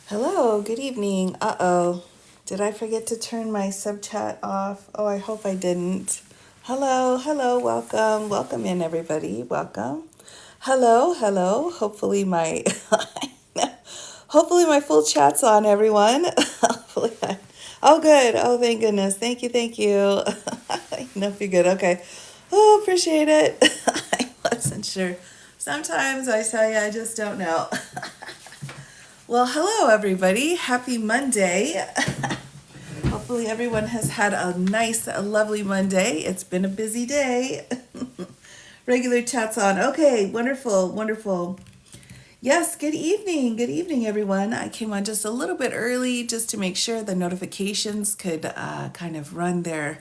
Hello, good evening. Uh-oh. Did I forget to turn my sub chat off? Oh, I hope I didn't. Hello, welcome. Welcome in everybody. Welcome. Hello. Hopefully my full chat's on everyone. hopefully I, oh good. Oh thank goodness. Thank you. No, you're good. Okay. Oh, appreciate it. I wasn't sure. Sometimes I tell you I just don't know. Well, hello everybody. Happy Monday. Hopefully everyone has had a nice, a lovely Monday. It's been a busy day. Regular chats on. Okay, wonderful. Yes, good evening. Good evening, everyone. I came on just a little bit early just to make sure the notifications could kind of run their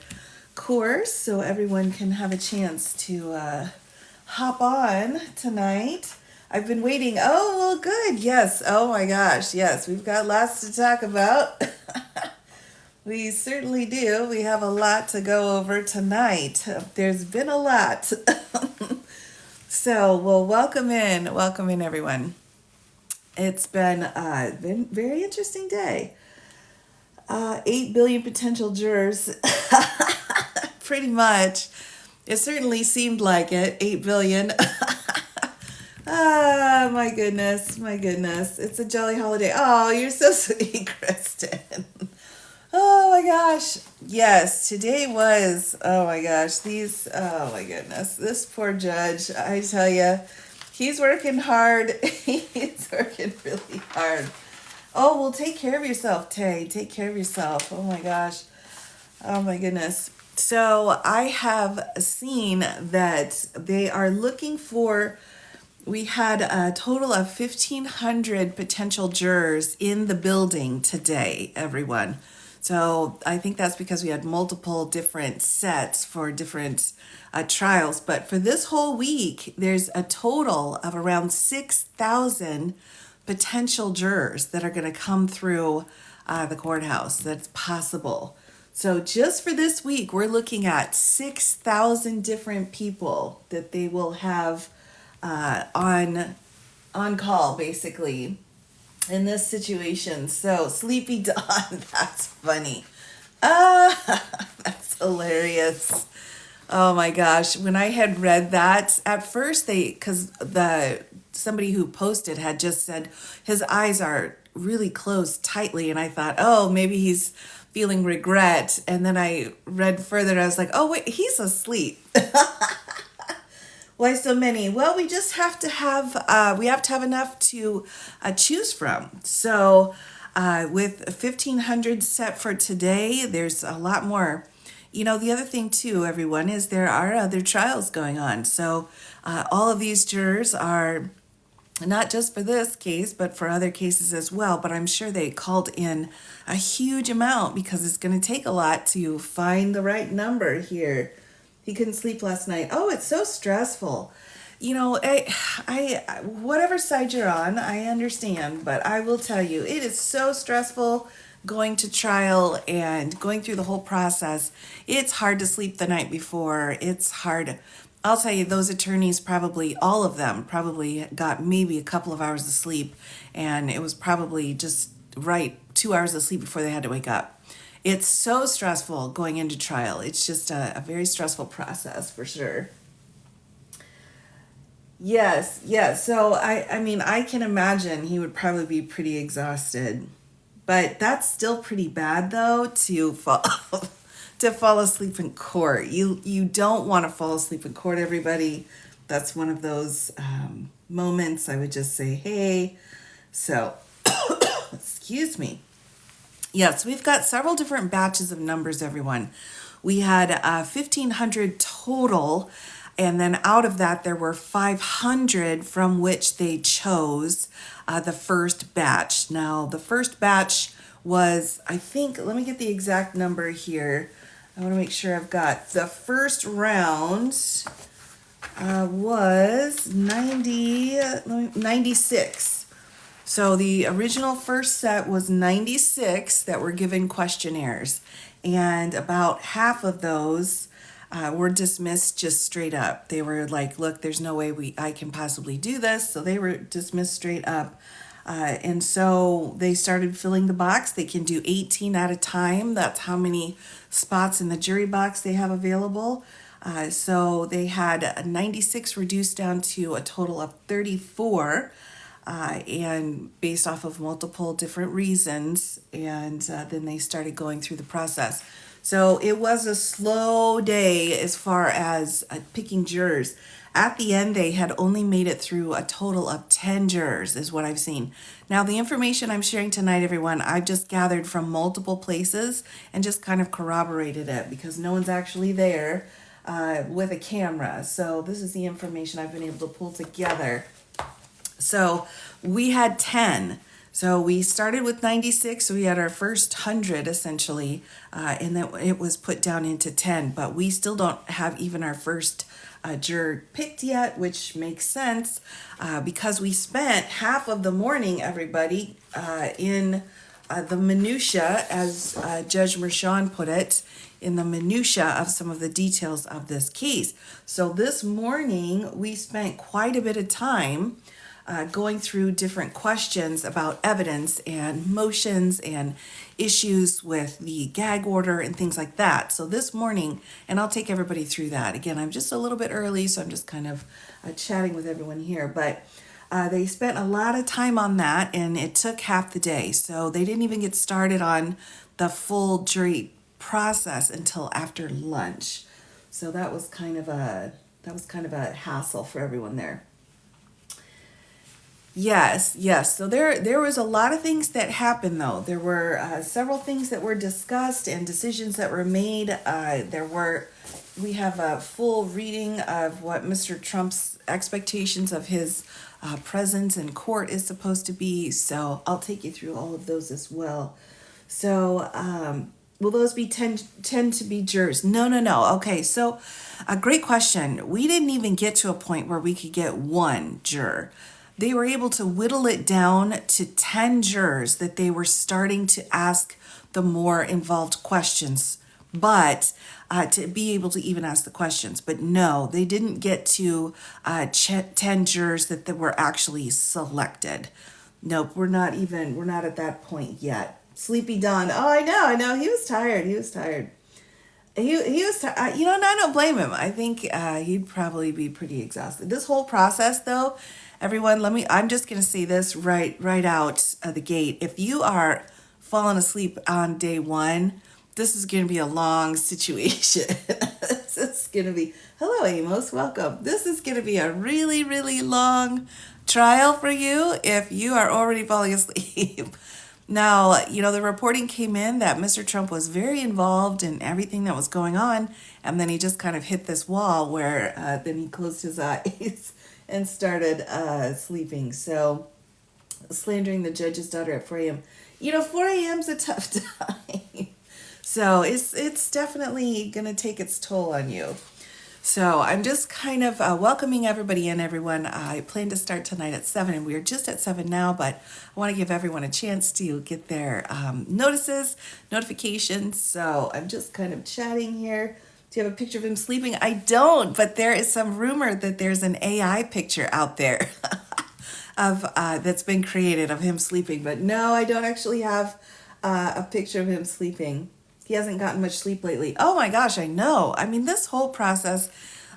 course so everyone can have a chance to hop on tonight. I've been waiting. Oh, well, good. Yes. Oh my gosh. Yes, we've got lots to talk about. We certainly do. We have a lot to go over tonight. There's been a lot. So, well, welcome in, everyone. It's been very interesting day. 8 billion potential jurors, pretty much. It certainly seemed like it. 8 billion. Ah, my goodness. It's a jolly holiday. Oh, you're so sweet, Kristen. Oh my gosh. Yes, today was, oh my gosh, oh my goodness. This poor judge, I tell you, he's working hard. He's working really hard. Oh, well, take care of yourself, Tay. Take care of yourself. Oh my gosh. Oh my goodness. So I have seen that they are looking for, we had a total of 1,500 potential jurors in the building today, everyone. So I think that's because we had multiple different sets for different trials. But for this whole week, there's a total of around 6,000 potential jurors that are going to come through the courthouse. That's possible. So just for this week, we're looking at 6,000 different people that they will have on call, basically, in this situation. So Sleepy Dawn, that's funny. That's hilarious. Oh my gosh. When I had read that, at first because somebody who posted had just said his eyes are really closed tightly, and I thought, oh, maybe he's feeling regret. And then I read further and I was like, oh wait, he's asleep. Why so many? Well, we have to have enough to choose from. So, with 1,500 set for today, there's a lot more. You know, the other thing too, everyone, is there are other trials going on. So, all of these jurors are not just for this case, but for other cases as well. But I'm sure they called in a huge amount because it's going to take a lot to find the right number here. He couldn't sleep last night. Oh, it's so stressful. You know, whatever side you're on, I understand, but I will tell you, it is so stressful going to trial and going through the whole process. It's hard to sleep the night before. It's hard. I'll tell you, those attorneys probably, all of them, probably got maybe a couple of hours of sleep, and it was probably just right 2 hours of sleep before they had to wake up. It's so stressful going into trial. It's just a very stressful process for sure. Yes. So I mean, I can imagine he would probably be pretty exhausted, but that's still pretty bad though to fall to fall asleep in court. You don't want to fall asleep in court, everybody. That's one of those moments. I would just say, hey. So, excuse me. Yes, we've got several different batches of numbers, everyone. We had 1,500 total, and then out of that, there were 500 from which they chose the first batch. Now, the first batch was, I think, let me get the exact number here. I want to make sure I've got the first round was 96. So the original first set was 96 that were given questionnaires, and about half of those were dismissed just straight up. They were like, "Look, there's no way I can possibly do this," so they were dismissed straight up. And so they started filling the box. They can do 18 at a time. That's how many spots in the jury box they have available. So they had 96 reduced down to a total of 34, and based off of multiple different reasons. And then they started going through the process. So it was a slow day as far as picking jurors. At the end, they had only made it through a total of 10 jurors, is what I've seen. Now, the information I'm sharing tonight, everyone, I've just gathered from multiple places and just kind of corroborated it because no one's actually there with a camera. So this is the information I've been able to pull together. So we had 10. So we started with 96. So we had our first 100 essentially, and then it was put down into 10. But we still don't have even our first juror picked yet, which makes sense because we spent half of the morning, everybody, in the minutia, as Judge Mershon put it, in the minutia of some of the details of this case. So this morning we spent quite a bit of time going through different questions about evidence and motions and issues with the gag order and things like that. So this morning, and I'll take everybody through that. Again, I'm just a little bit early, so I'm just kind of chatting with everyone here. But they spent a lot of time on that, and it took half the day. So they didn't even get started on the full jury process until after lunch. So that was kind of a hassle for everyone there. Yes. So there was a lot of things that happened, though. There were several things that were discussed and decisions that were made. We have a full reading of what Mr. Trump's expectations of his presence in court is supposed to be. So I'll take you through all of those as well. So will those be tend to be jurors? No. Okay, so a great question. We didn't even get to a point where we could get one juror. They were able to whittle it down to 10 jurors that they were starting to ask the more involved questions, but to be able to even ask the questions. But no, they didn't get to 10 jurors that were actually selected. Nope, we're not at that point yet. Sleepy Don. Oh, I know. He was tired. He was tired. And I don't blame him. I think he'd probably be pretty exhausted. This whole process, though, everyone, I'm just going to say this right out of the gate. If you are falling asleep on day one, this is going to be a long situation. This is going to be, hello, Amos, welcome. This is going to be a really, really long trial for you if you are already falling asleep. Now, the reporting came in that Mr. Trump was very involved in everything that was going on, and then he just kind of hit this wall where then he closed his eyes and started sleeping. So, slandering the judge's daughter at 4 a.m. 4 a.m. is a tough time. So, it's definitely going to take its toll on you. So I'm just kind of welcoming everybody in, everyone. I plan to start tonight at 7, and we are just at 7 now, but I want to give everyone a chance to get their notifications. So I'm just kind of chatting here. Do you have a picture of him sleeping? I don't, but there is some rumor that there's an AI picture out there of that's been created of him sleeping. But no, I don't actually have a picture of him sleeping. He hasn't gotten much sleep lately. Oh my gosh, I know. I mean, this whole process,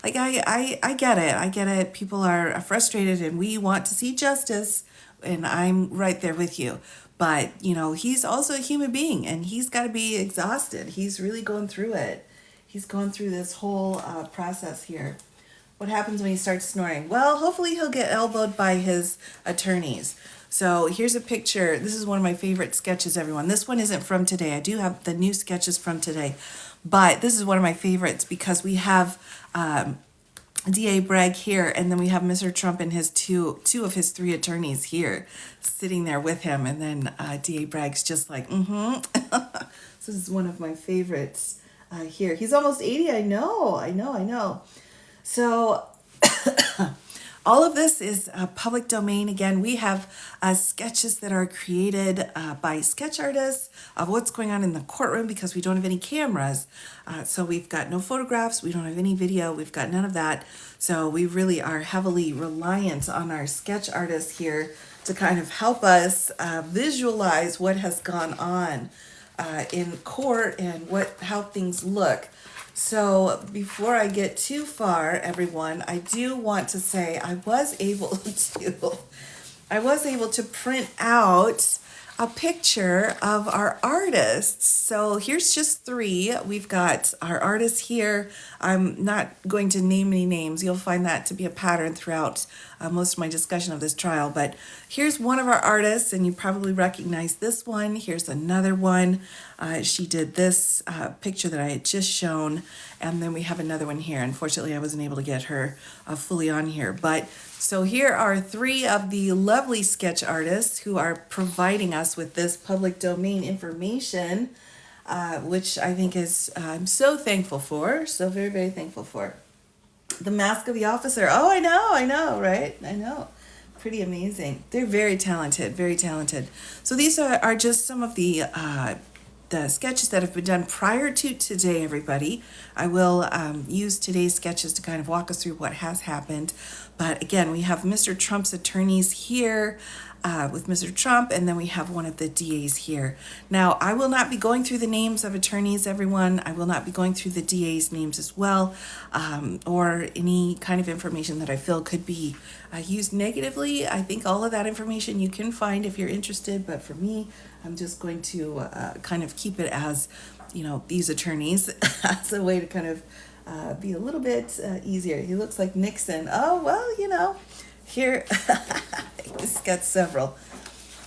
like I get it. I get it. People are frustrated and we want to see justice, and I'm right there with you. But, he's also a human being and he's got to be exhausted. He's really going through it. He's going through this whole process here. What happens when he starts snoring? Well, hopefully he'll get elbowed by his attorneys. So here's a picture. This is one of my favorite sketches, everyone. This one isn't from today. I do have the new sketches from today. But this is one of my favorites because we have D.A. Bragg here, and then we have Mr. Trump and his two of his 3 attorneys here sitting there with him. And then D.A. Bragg's just like, This is one of my favorites here. He's almost 80. I know. So... all of this is public domain. Again, we have sketches that are created by sketch artists of what's going on in the courtroom because we don't have any cameras. So we've got no photographs. We don't have any video. We've got none of that. So we really are heavily reliant on our sketch artists here to kind of help us visualize what has gone on in court and how things look. So before I get too far, everyone, I do want to say I was able to print out a picture of our artists. So here's just three. We've got our artists here. I'm not going to name any names. You'll find that to be a pattern throughout most of my discussion of this trial. But here's one of our artists, and you probably recognize this one. Here's another one. She did this picture that I had just shown. And then we have another one here. Unfortunately, I wasn't able to get her fully on here. But so here are three of the lovely sketch artists who are providing us with this public domain information, which I think is, I'm so thankful for, so very, very thankful for. The Mask of the Officer. Oh, I know, right? I know. Pretty amazing. They're very talented, very talented. So these are just some of the sketches that have been done prior to today, everybody. I will use today's sketches to kind of walk us through what has happened. But again, we have Mr. Trump's attorneys here with Mr. Trump, and then we have one of the DAs here. Now, I will not be going through the names of attorneys, everyone. I will not be going through the DA's names as well, or any kind of information that I feel could be used negatively. I think all of that information you can find if you're interested, but for me, I'm just going to kind of keep it as, these attorneys as a way to kind of be a little bit easier. He looks like Nixon. Oh, well, here, he's got several.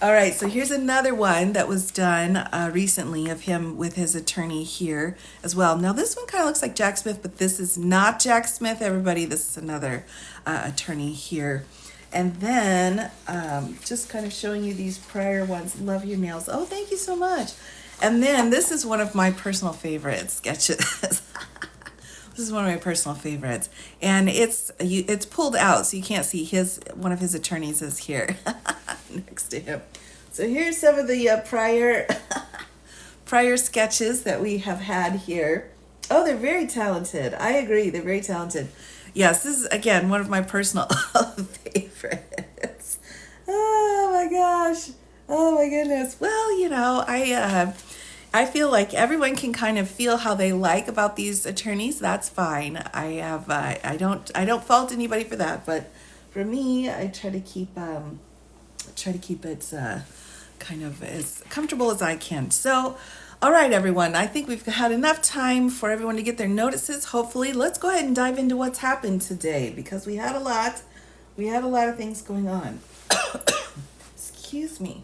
All right, so here's another one that was done recently of him with his attorney here as well. Now, this one kind of looks like Jack Smith, but this is not Jack Smith, everybody. This is another attorney here. And then just kind of showing you these prior ones. Love your nails. Oh, thank you so much. And then this is one of my personal favorite sketches. This is one of my personal favorites. And it's pulled out, so you can't see one of his attorneys is here next to him. So here's some of the prior sketches that we have had here. Oh, they're very talented. I agree, they're very talented. Yes, this is, again, one of my personal favorites. Oh, my gosh. Oh, my goodness. Well, I feel like everyone can kind of feel how they like about these attorneys. That's fine. I don't fault anybody for that. But for me, I try to keep it kind of as comfortable as I can. So, all right, everyone. I think we've had enough time for everyone to get their notices. Hopefully, let's go ahead and dive into what's happened today because we had a lot. We had a lot of things going on. Excuse me.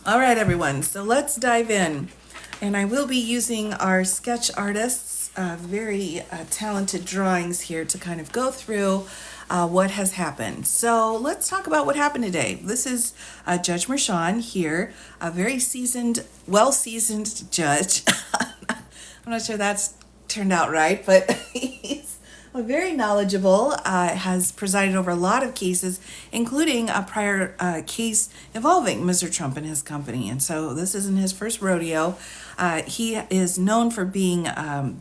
All right, everyone. So let's dive in. And I will be using our sketch artists' very talented drawings here to kind of go through what has happened. So let's talk about what happened today. This is Judge Mershon here, a very well-seasoned judge. I'm not sure that's turned out right, but he's very knowledgeable, has presided over a lot of cases, including a prior case involving Mr. Trump and his company. And so this isn't his first rodeo. He is known for being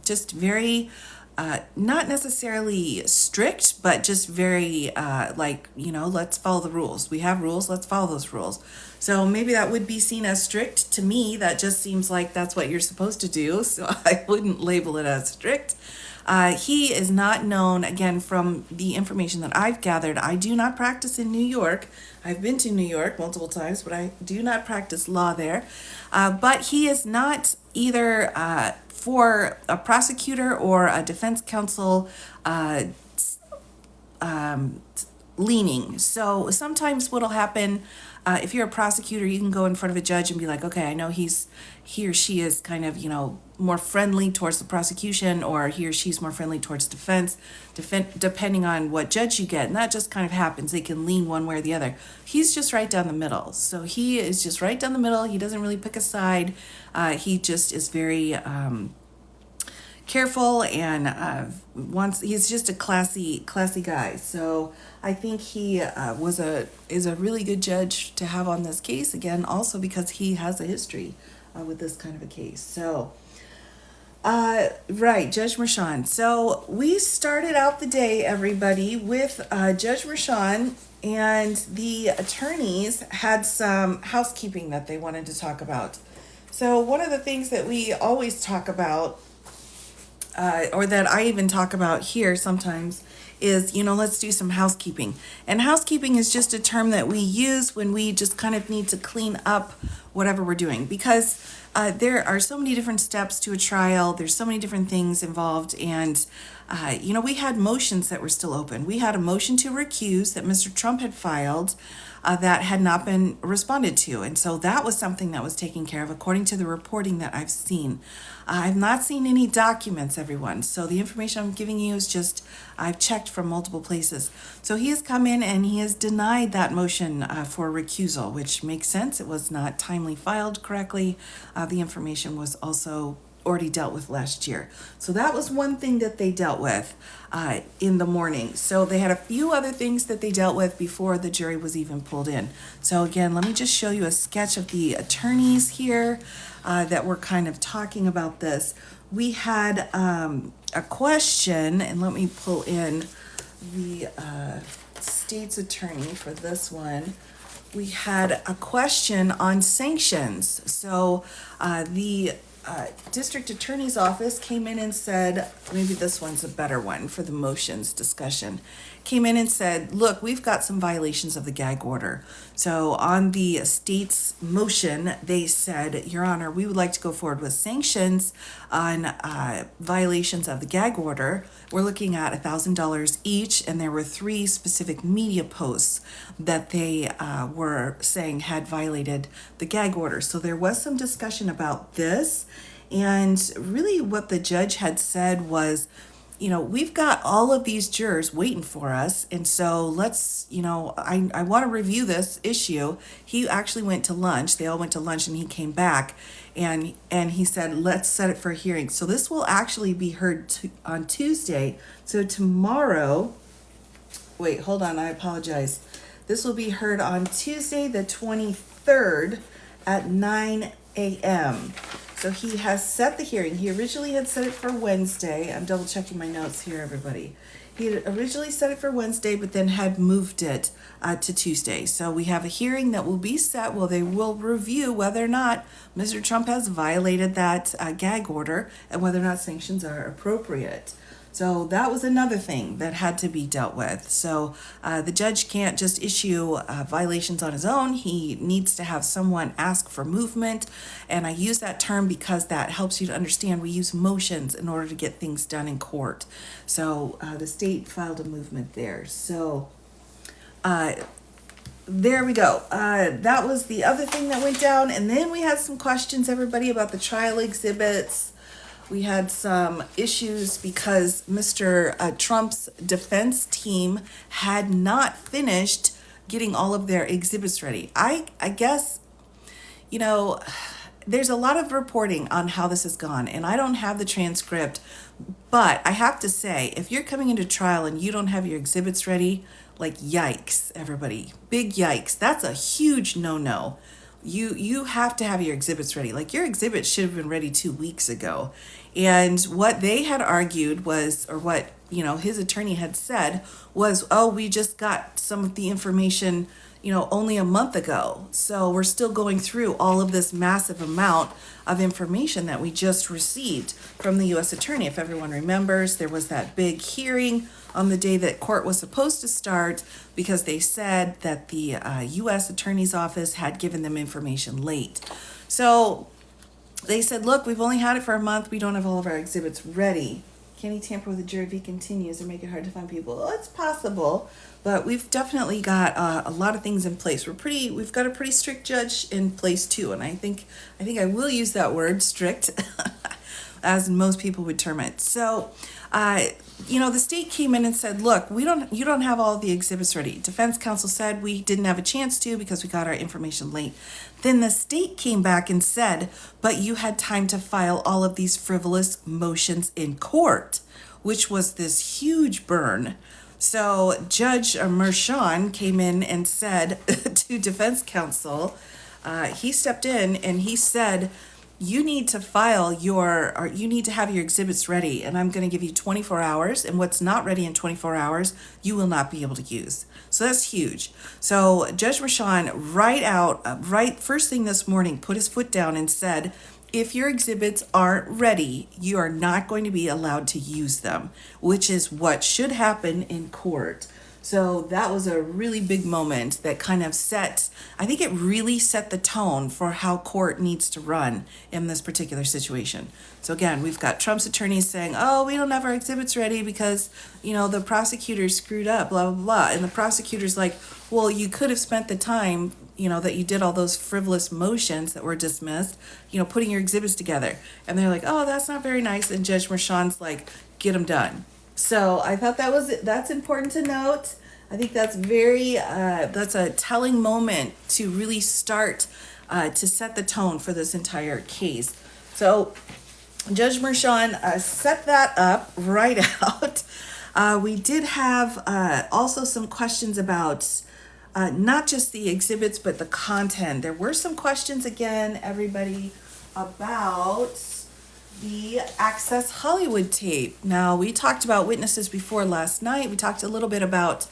just very, not necessarily strict, but just very let's follow the rules. We have rules, let's follow those rules. So maybe that would be seen as strict. To me, that just seems like that's what you're supposed to do. So I wouldn't label it as strict. He is not known, again, from the information that I've gathered. I do not practice in New York. I've been to New York multiple times, but I do not practice law there. But he is not either for a prosecutor or a defense counsel leaning. So sometimes what'll happen, if you're a prosecutor, you can go in front of a judge and be like, okay, I know he or she is kind of, more friendly towards the prosecution, or he or she's more friendly towards defense, depending on what judge you get. And that just kind of happens. They can lean one way or the other. He's just right down the middle. So he is just right down the middle. He doesn't really pick a side. He just is very careful and he's just a classy guy. So I think he is a really good judge to have on this case, again, also because he has a history with this kind of a case. So right, Judge Mershon. So we started out the day, everybody, with Judge Mershon and the attorneys had some housekeeping that they wanted to talk about. So, one of the things that we always talk about, or that I even talk about here sometimes, is, let's do some housekeeping. And housekeeping is just a term that we use when we just kind of need to clean up whatever we're doing, because there are so many different steps to a trial. There's so many different things involved. And, we had motions that were still open. We had a motion to recuse that Mr. Trump had filed that had not been responded to. And so that was something that was taken care of according to the reporting that I've seen. I've not seen any documents, everyone. So the information I'm giving you is just, I've checked from multiple places. So he has come in and he has denied that motion for recusal, which makes sense. It was not timely filed correctly. The information was also already dealt with last year. So that was one thing that they dealt with in the morning. So they had a few other things that they dealt with before the jury was even pulled in. So again, let me just show you a sketch of the attorneys here that were kind of talking about this. We had a question, and let me pull in the state's attorney for this one. We had a question on sanctions. So the district attorney's office came in and said, maybe this one's a better one for the motions discussion, came in and said, look, we've got some violations of the gag order. So on the state's motion, they said, Your Honor, we would like to go forward with sanctions on violations of the gag order. We're looking at $1,000 each, and there were 3 specific media posts that they were saying had violated the gag order. So there was some discussion about this, and really what the judge had said was, we've got all of these jurors waiting for us. And so let's, I want to review this issue. He actually went to lunch. They all went to lunch and he came back and he said, let's set it for a hearing. So this will actually be heard on Tuesday. So tomorrow, wait, hold on. I apologize. This will be heard on Tuesday, the 23rd at 9 a.m. So he has set the hearing. He originally had set it for Wednesday. I'm double checking my notes here, everybody. He had originally set it for Wednesday, but then had moved it to Tuesday. So we have a hearing that will be set. Well, they will review whether or not Mr. Trump has violated that gag order and whether or not sanctions are appropriate. So that was another thing that had to be dealt with. So the judge can't just issue violations on his own. He needs to have someone ask for movement. And I use that term because that helps you to understand we use motions in order to get things done in court. So the state filed a movement there. So there we go. That was the other thing that went down. And then we had some questions, everybody, about the trial exhibits. We had some issues because Mr. Trump's defense team had not finished getting all of their exhibits ready. I guess, there's a lot of reporting on how this has gone, and I don't have the transcript, but I have to say, if you're coming into trial and you don't have your exhibits ready, like yikes, everybody, big yikes. That's a huge no-no. You have to have your exhibits ready. Like your exhibits should have been ready 2 weeks ago. And what they had argued was, or what, his attorney had said was, oh, we just got some of the information, only a month ago. So we're still going through all of this massive amount of information that we just received from the U.S. attorney. If everyone remembers, there was that big hearing on the day that court was supposed to start because they said that the U.S. attorney's office had given them information late. So they said, look, we've only had it for a month. We don't have all of our exhibits ready. Can he tamper with the jury if he continues or make it hard to find people? Well, it's possible, but we've definitely got a lot of things in place. We've got a pretty strict judge in place too, and I think I will use that word, strict, as most people would term it. So, the state came in and said, look, you don't have all the exhibits ready. Defense counsel said we didn't have a chance to because we got our information late. Then the state came back and said, but you had time to file all of these frivolous motions in court, which was this huge burn. So Judge Merchan came in and said to defense counsel, he stepped in and he said, you need to or you need to have your exhibits ready, and I'm going to give you 24 hours, and what's not ready in 24 hours, you will not be able to use. So that's huge. So Judge Mershon right first thing this morning, put his foot down and said, if your exhibits aren't ready, you are not going to be allowed to use them, which is what should happen in court. So that was a really big moment that kind of I think it really set the tone for how court needs to run in this particular situation. So again, we've got Trump's attorneys saying, oh, we don't have our exhibits ready because, the prosecutor screwed up, blah, blah, blah. And the prosecutor's like, well, you could have spent the time, that you did all those frivolous motions that were dismissed, putting your exhibits together. And they're like, oh, that's not very nice. And Judge Mershon's like, get them done. So I thought that's important to note. I think that's that's a telling moment to really start to set the tone for this entire case. So Judge Mershon set that up right out. We did have also some questions about not just the exhibits, but the content. There were some questions again, everybody, about the Access Hollywood tape. Now, we talked about witnesses before last night. We talked a little bit about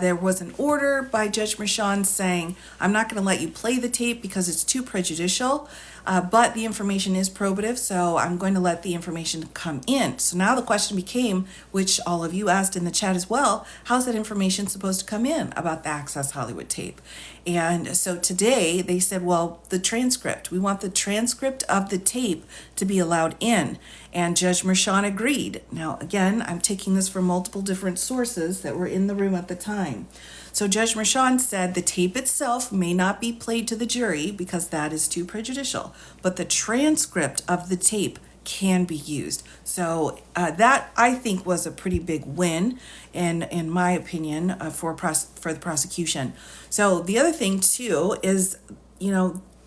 there was an order by Judge Mershon saying, I'm not going to let you play the tape because it's too prejudicial, but the information is probative, so I'm going to let the information come in. So now the question became, which all of you asked in the chat as well, how's that information supposed to come in about the Access Hollywood tape? And so today they said, well, the transcript. We want the transcript of the tape to be allowed in. And Judge Mershon agreed. Now, again, I'm taking this from multiple different sources that were in the room at the time. So Judge Mershon said the tape itself may not be played to the jury because that is too prejudicial, but the transcript of the tape can be used. So that, I think, was a pretty big win, in my opinion, for the prosecution. So the other thing, too, is,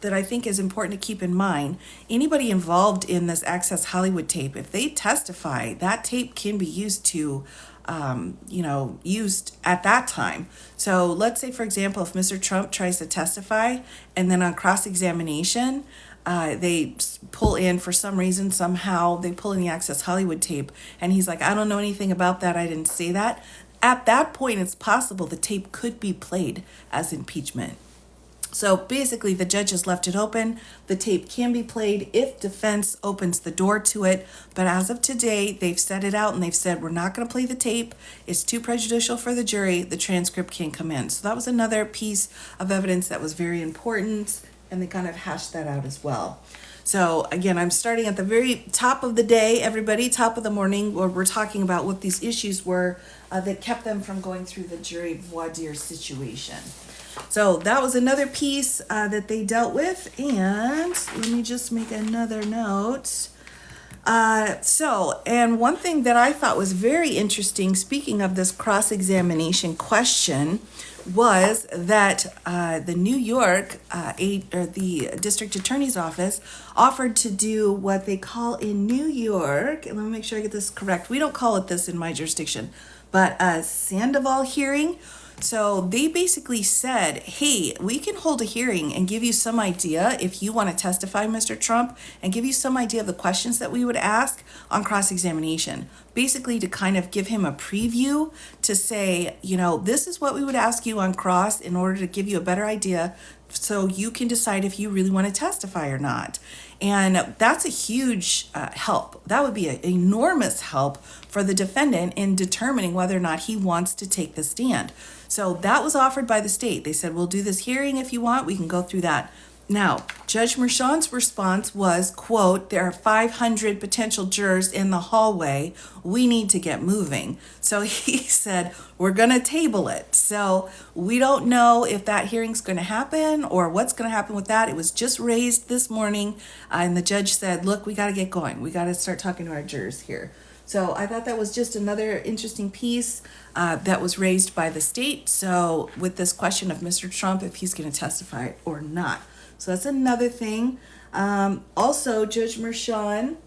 that I think is important to keep in mind, anybody involved in this Access Hollywood tape, if they testify, that tape can be used to used at that time. So let's say, for example, if Mr. Trump tries to testify and then on cross-examination, they pull in, for some reason, somehow, they pull in the Access Hollywood tape and he's like, I don't know anything about that. I didn't say that. At that point, it's possible the tape could be played as impeachment. So basically, the judges left it open. The tape can be played if defense opens the door to it. But as of today, they've set it out and they've said, we're not going to play the tape. It's too prejudicial for the jury. The transcript can't come in. So that was another piece of evidence that was very important. And they kind of hashed that out as well. So again, I'm starting at the very top of the day, everybody, top of the morning, where we're talking about what these issues were that kept them from going through the jury voir dire situation. So that was another piece that they dealt with. And let me just make another note. And one thing that I thought was very interesting, speaking of this cross-examination question, was that the New York, the district attorney's office, offered to do what they call in New York, and let me make sure I get this correct. We don't call it this in my jurisdiction, but a Sandoval hearing. So they basically said, hey, we can hold a hearing and give you some idea if you want to testify, Mr. Trump, and give you some idea of the questions that we would ask on cross-examination. Basically to kind of give him a preview to say, this is what we would ask you on cross in order to give you a better idea so you can decide if you really want to testify or not. And that's a huge help. That would be an enormous help for the defendant in determining whether or not he wants to take the stand. So that was offered by the state. They said, we'll do this hearing if you want. We can go through that. Now, Judge Mershon's response was, quote, there are 500 potential jurors in the hallway. We need to get moving. So he said, we're going to table it. So we don't know if that hearing's going to happen or what's going to happen with that. It was just raised this morning. And the judge said, look, we got to get going. We got to start talking to our jurors here. So I thought that was just another interesting piece that was raised by the state. So with this question of Mr. Trump, if he's going to testify or not. So that's another thing. Also, Judge Mershon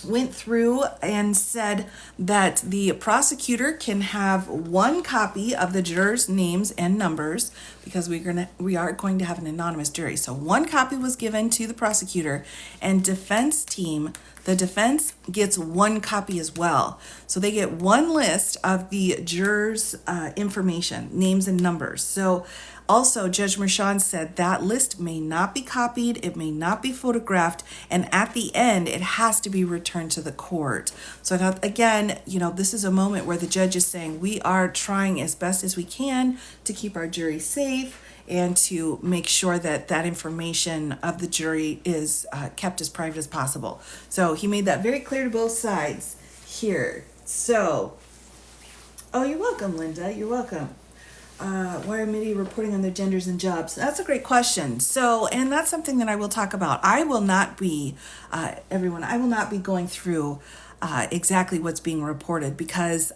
went through and said that the prosecutor can have one copy of the jurors' names and numbers, because we are going to have an anonymous jury. So one copy was given to the prosecutor, and the defense gets one copy as well. So they get one list of the jurors' information, names and numbers. So also, Judge Mershon said that list may not be copied, it may not be photographed, and at the end, it has to be returned to the court. So I thought, again, this is a moment where the judge is saying we are trying as best as we can to keep our jury safe and to make sure that that information of the jury is kept as private as possible. So he made that very clear to both sides here. So, oh, you're welcome, Linda. You're welcome. Why are many reporting on their genders and jobs? That's a great question. So, and that's something that I will talk about. I will not be, everyone, I will not be going through exactly what's being reported, because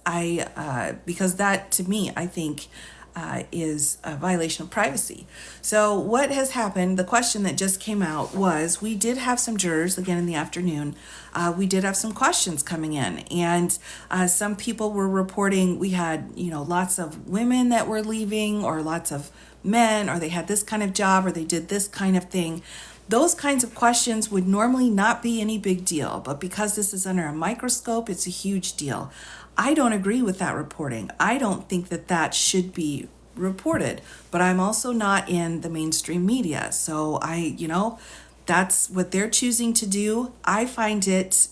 because that, to me, I think is a violation of privacy. So what has happened, the question that just came out was, we did have some jurors, again in the afternoon, we did have some questions coming in, and some people were reporting we had, lots of women that were leaving, or lots of men, or they had this kind of job, or they did this kind of thing. Those kinds of questions would normally not be any big deal, but because this is under a microscope, it's a huge deal. I don't agree with that reporting. I don't think that that should be reported, but I'm also not in the mainstream media. So that's what they're choosing to do. I find it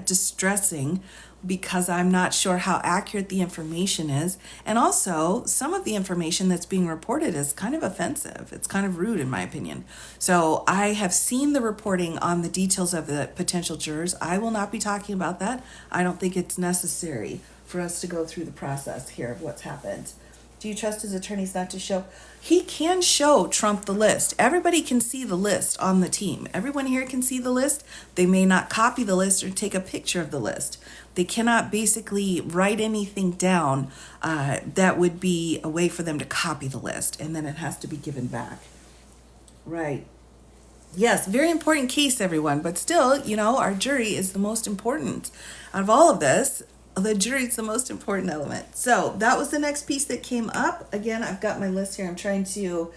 distressing, because I'm not sure how accurate the information is. And also, some of the information that's being reported is kind of offensive. It's kind of rude, in my opinion. So I have seen the reporting on the details of the potential jurors. I will not be talking about that. I don't think it's necessary for us to go through the process here of what's happened. Do you trust his attorneys not to show? He can show Trump the list. Everybody can see the list on the team. Everyone here can see the list. They may not copy the list or take a picture of the list. They cannot basically write anything down that would be a way for them to copy the list, and then it has to be given back. Right. Yes, very important case, everyone. But still, our jury is the most important out of all of this. The jury is the most important element. So that was the next piece that came up. Again, I've got my list here. I'm trying to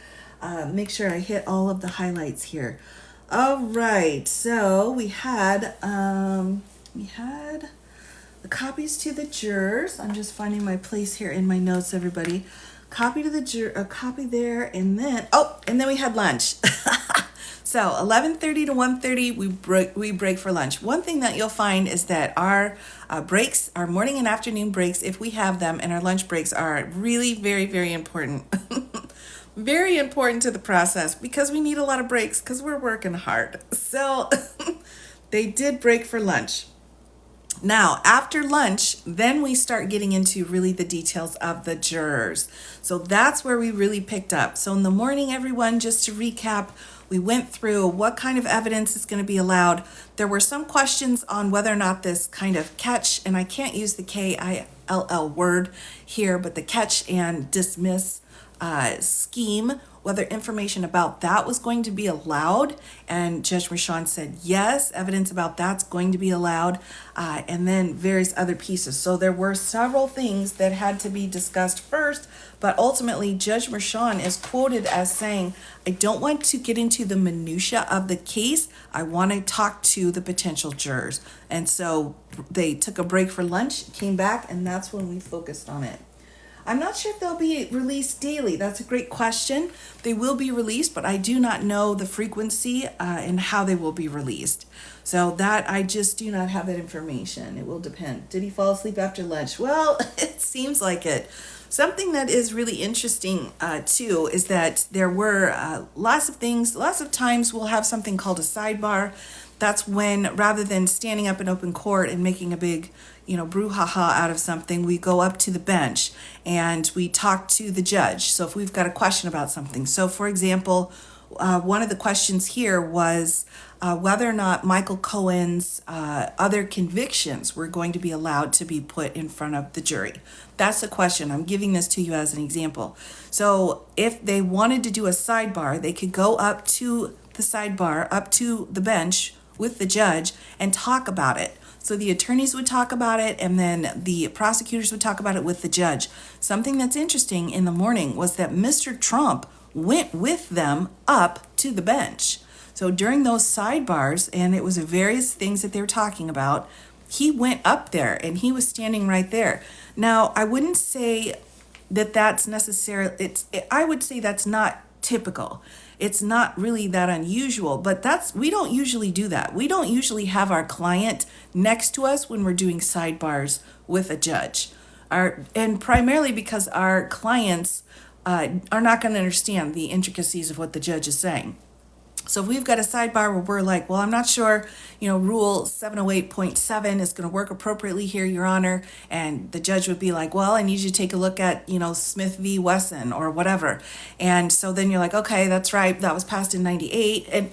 make sure I hit all of the highlights here. All right. So we had the copies to the jurors. I'm just finding my place here in my notes, everybody. Copy to the a copy there, and then we had lunch. So 11:30 to 1:30, we break for lunch. One thing that you'll find is that our breaks, our morning and afternoon breaks, if we have them, and our lunch breaks are really very, very important. Very important to the process, because we need a lot of breaks because we're working hard. So they did break for lunch. Now, after lunch, then we start getting into really the details of the jurors. So that's where we really picked up. So in the morning, everyone, just to recap, we went through what kind of evidence is going to be allowed. There were some questions on whether or not this kind of catch, and I can't use the KILL word here, but the catch and dismiss scheme, whether information about that was going to be allowed. And Judge Mershon said, yes, evidence about that's going to be allowed, and then various other pieces. So there were several things that had to be discussed first, but ultimately Judge Mershon is quoted as saying, I don't want to get into the minutia of the case. I want to talk to the potential jurors. And so they took a break for lunch, came back, and that's when we focused on it. I'm not sure if they'll be released daily. That's a great question. They will be released, but I do not know the frequency and how they will be released. So that, I just do not have that information. It will depend. Did he fall asleep after lunch? Well, it seems like it. Something that is really interesting too is that there were lots of things. Lots of times we'll have something called a sidebar. That's when, rather than standing up in open court and making a big, brouhaha out of something, we go up to the bench and we talk to the judge. So if we've got a question about something. So for example, one of the questions here was whether or not Michael Cohen's other convictions were going to be allowed to be put in front of the jury. That's the question. I'm giving this to you as an example. So if they wanted to do a sidebar, they could go up to the sidebar, up to the bench with the judge and talk about it. So the attorneys would talk about it, and then the prosecutors would talk about it with the judge. Something that's interesting in the morning was that Mr. Trump went with them up to the bench. So during those sidebars, and it was various things that they were talking about, he went up there and he was standing right there. Now, I wouldn't say that that's necessarily, I would say that's not typical. It's not really that unusual, but we don't usually do that. We don't usually have our client next to us when we're doing sidebars with a judge. And primarily because our clients are not going to understand the intricacies of what the judge is saying. So if we've got a sidebar where we're like, well, I'm not sure, Rule 708.7 is going to work appropriately here, Your Honor. And the judge would be like, well, I need you to take a look at, Smith v. Wesson or whatever. And so then you're like, okay, that's right. That was passed in 98. And,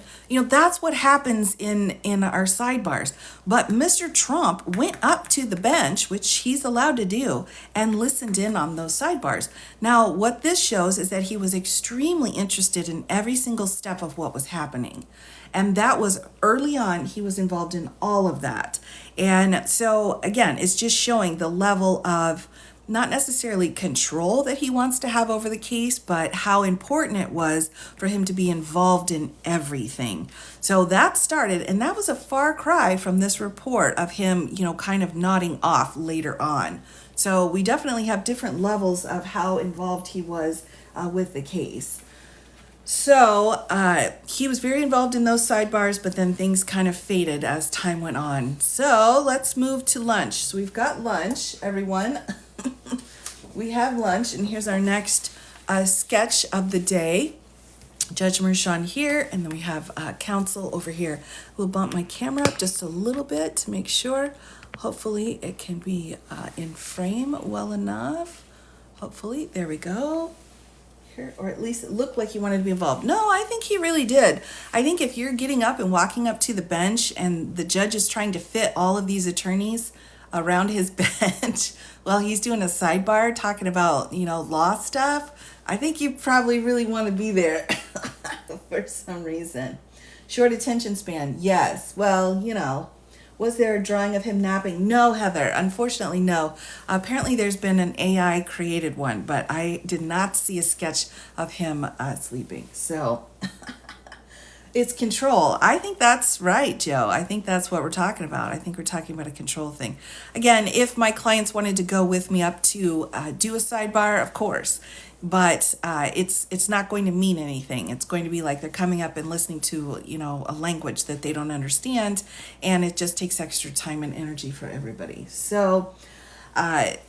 that's what happens in our sidebars. But Mr. Trump went up to the bench, which he's allowed to do, and listened in on those sidebars. Now, what this shows is that he was extremely interested in every single step of what was happening. And that was early on, he was involved in all of that. And so, again, it's just showing the level of not necessarily control that he wants to have over the case, but how important it was for him to be involved in everything. So that started, and that was a far cry from this report of him, kind of nodding off later on. So we definitely have different levels of how involved he was with the case. So he was very involved in those sidebars, but then things kind of faded as time went on. So let's move to lunch. So we've got lunch, everyone. We have lunch, and here's our next sketch of the day. Judge Mershon here, and then we have counsel over here. We'll bump my camera up just a little bit to make sure. Hopefully it can be in frame well enough. Hopefully, there we go. Here, or at least it looked like he wanted to be involved. No, I think he really did. I think if you're getting up and walking up to the bench and the judge is trying to fit all of these attorneys around his bench while he's doing a sidebar talking about, law stuff, I think you probably really want to be there for some reason. Short attention span, yes. Well, was there a drawing of him napping? No, Heather, unfortunately, no. Apparently there's been an AI created one, but I did not see a sketch of him sleeping. So it's control. I think that's right, Joe. I think that's what we're talking about. I think we're talking about a control thing. Again, if my clients wanted to go with me up to do a sidebar, of course. But it's not going to mean anything. It's going to be like they're coming up and listening to, a language that they don't understand. And it just takes extra time and energy for everybody. So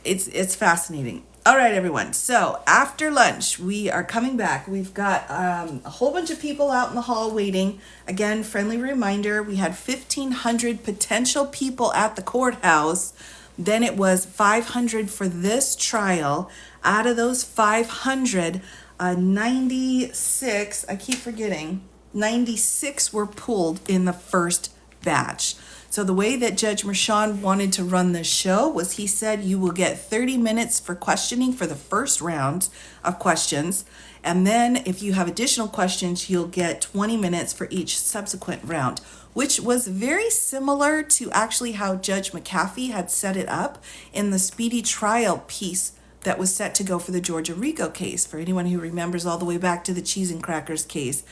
it's fascinating. All right, everyone. So after lunch, we are coming back. We've got a whole bunch of people out in the hall waiting. Again, friendly reminder, we had 1,500 potential people at the courthouse. Then it was 500 for this trial. Out of those 500, 96, I keep forgetting, 96 were pulled in the first batch. So the way that Judge Mershon wanted to run this show was he said you will get 30 minutes for questioning for the first round of questions. And then if you have additional questions, you'll get 20 minutes for each subsequent round, which was very similar to actually how Judge McAfee had set it up in the speedy trial piece that was set to go for the Georgia RICO case. For anyone who remembers all the way back to the cheese and crackers case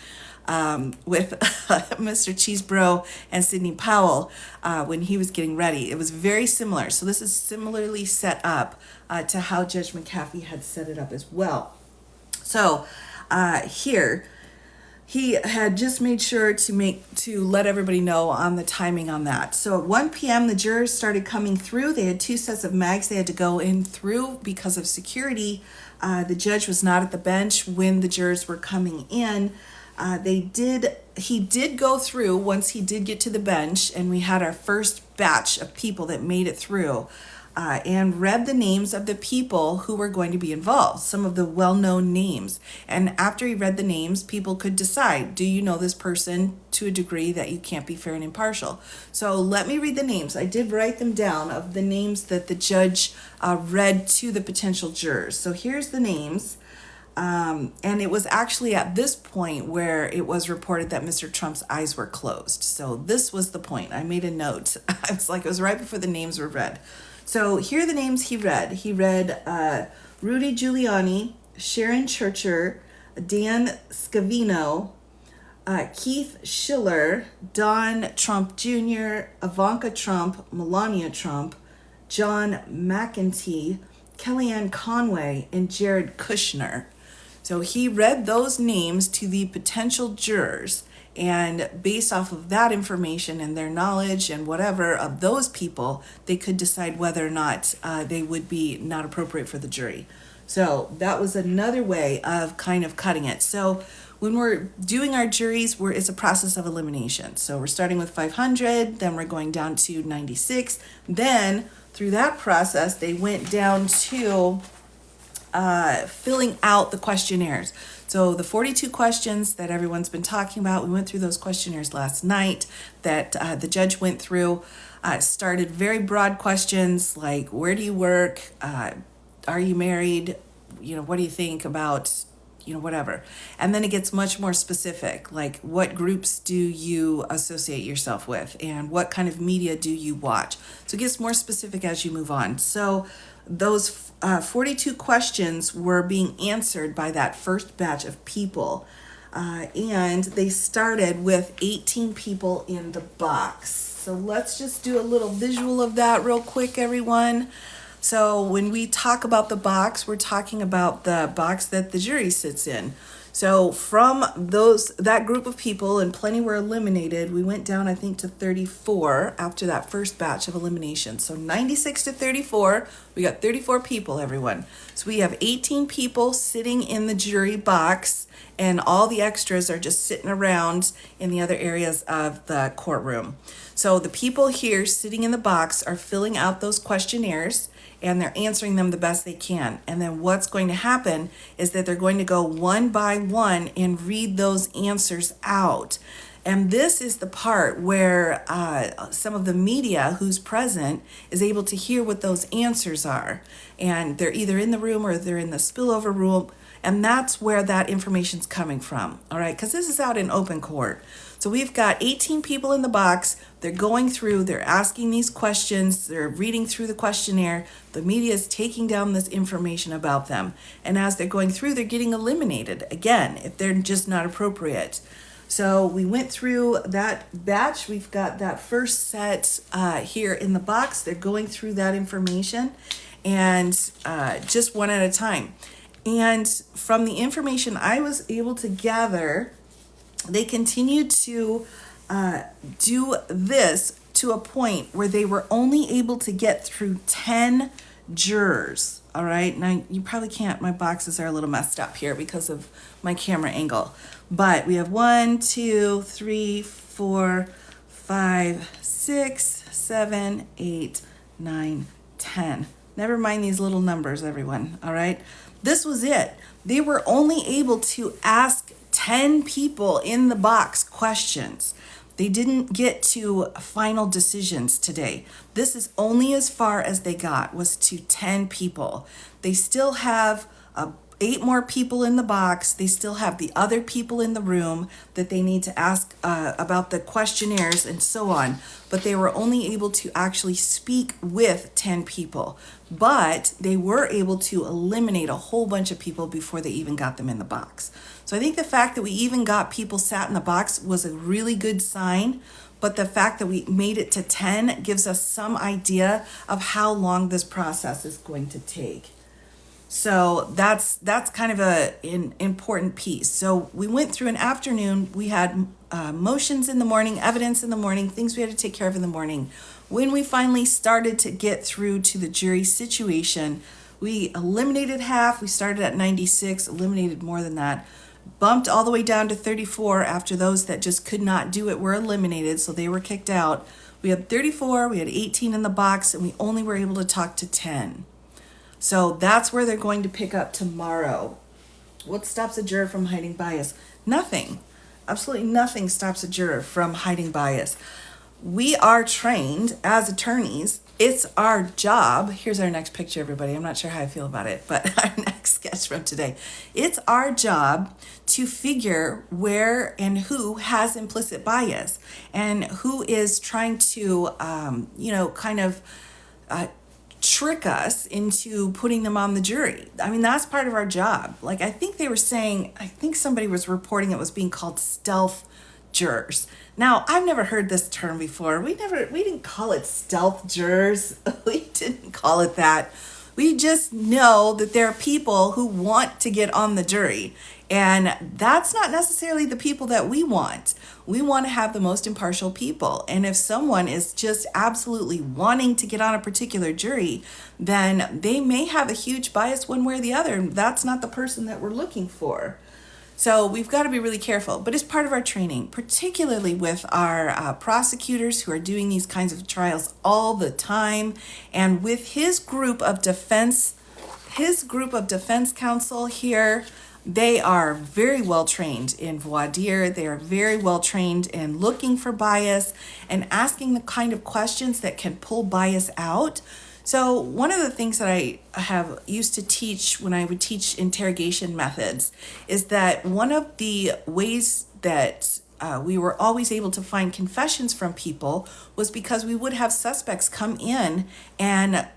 with Mr. Cheesebro and Sidney Powell when he was getting ready. It was very similar. So this is similarly set up to how Judge McAfee had set it up as well. So here, he had just made sure to let everybody know on the timing on that. So at 1 p.m., the jurors started coming through. They had 2 sets of mags they had to go in through because of security. The judge was not at the bench when the jurors were coming in. He did go through once he did get to the bench, and we had our first batch of people that made it through. And read the names of the people who were going to be involved, some of the well-known names. And after he read the names, people could decide, do you know this person to a degree that you can't be fair and impartial? So let me read the names. I did write them down of the names that the judge read to the potential jurors. So here's the names. And it was actually at this point where it was reported that Mr. Trump's eyes were closed. So this was the point. I made a note. I was like, it was right before the names were read. So here are the names he read. He read Rudy Giuliani, Sharon Churcher, Dan Scavino, Keith Schiller, Don Trump Jr., Ivanka Trump, Melania Trump, John McEntee, Kellyanne Conway, and Jared Kushner. So he read those names to the potential jurors, and based off of that information and their knowledge and whatever of those people, they could decide whether or not they would be not appropriate for the jury. So that was another way of kind of cutting it. So when we're doing our juries, it's a process of elimination. So we're starting with 500, then we're going down to 96. Then through that process, they went down to filling out the questionnaires. So the 42 questions that everyone's been talking about, we went through those questionnaires last night that the judge went through. Started very broad questions like, where do you work? Are you married? What do you think about, whatever. And then it gets much more specific, like what groups do you associate yourself with and what kind of media do you watch? So it gets more specific as you move on. So those 42 questions were being answered by that first batch of people. And they started with 18 people in the box. So let's just do a little visual of that real quick, everyone. So when we talk about the box, we're talking about the box that the jury sits in. So from that group of people, and plenty were eliminated, we went down, I think, to 34 after that first batch of elimination. So 96 to 34, we got 34 people, everyone. So we have 18 people sitting in the jury box, and all the extras are just sitting around in the other areas of the courtroom. So the people here sitting in the box are filling out those questionnaires, and they're answering them the best they can. And then what's going to happen is that they're going to go one by one and read those answers out. And this is the part where some of the media who's present is able to hear what those answers are. And they're either in the room or they're in the spillover room. And that's where that information's coming from, all right? Because this is out in open court. So we've got 18 people in the box. They're going through, they're asking these questions, they're reading through the questionnaire. The media is taking down this information about them. And as they're going through, they're getting eliminated, again, if they're just not appropriate. So we went through that batch. We've got that first set here in the box. They're going through that information, and just one at a time. And from the information I was able to gather, they continued to do this to a point where they were only able to get through 10 jurors. All right. Now, you probably can't. My boxes are a little messed up here because of my camera angle. But we have 1, 2, 3, 4, 5, 6, 7, 8, 9, 10. Never mind these little numbers, everyone. All right. This was it. They were only able to ask 10 people in the box questions. They didn't get to final decisions today. This is only as far as they got, was to 10 people. They still have 8 more people in the box. They still have the other people in the room that they need to ask about the questionnaires and so on. But they were only able to actually speak with 10 people. But they were able to eliminate a whole bunch of people before they even got them in the box. So I think the fact that we even got people sat in the box was a really good sign. But the fact that we made it to 10 gives us some idea of how long this process is going to take. So that's kind of an important piece. So we went through an afternoon. We had motions in the morning, evidence in the morning, things we had to take care of in the morning. When we finally started to get through to the jury situation, we eliminated half. We started at 96, eliminated more than that. Bumped all the way down to 34 after those that just could not do it were eliminated, so they were kicked out. We had 34, we had 18 in the box, and we only were able to talk to 10. So that's where they're going to pick up tomorrow. What stops a juror from hiding bias? Nothing. Absolutely nothing stops a juror from hiding bias. We are trained as attorneys. It's our job. Here's our next picture, everybody. I'm not sure how I feel about it, but sketch from today. It's our job to figure where and who has implicit bias and who is trying to, kind of trick us into putting them on the jury. I mean, that's part of our job. Like, I think they were saying, I think somebody was reporting it was being called stealth jurors. Now, I've never heard this term before. We didn't call it stealth jurors. We didn't call it that. We just know that there are people who want to get on the jury. And that's not necessarily the people that we want. We want to have the most impartial people. And if someone is just absolutely wanting to get on a particular jury, then they may have a huge bias one way or the other. And that's not the person that we're looking for. So we've got to be really careful, but it's part of our training, particularly with our prosecutors who are doing these kinds of trials all the time. And with his group of defense counsel here, they are very well trained in voir dire. They are very well trained in looking for bias and asking the kind of questions that can pull bias out. So one of the things that I have used to teach when I would teach interrogation methods is that one of the ways that we were always able to find confessions from people was because we would have suspects come in and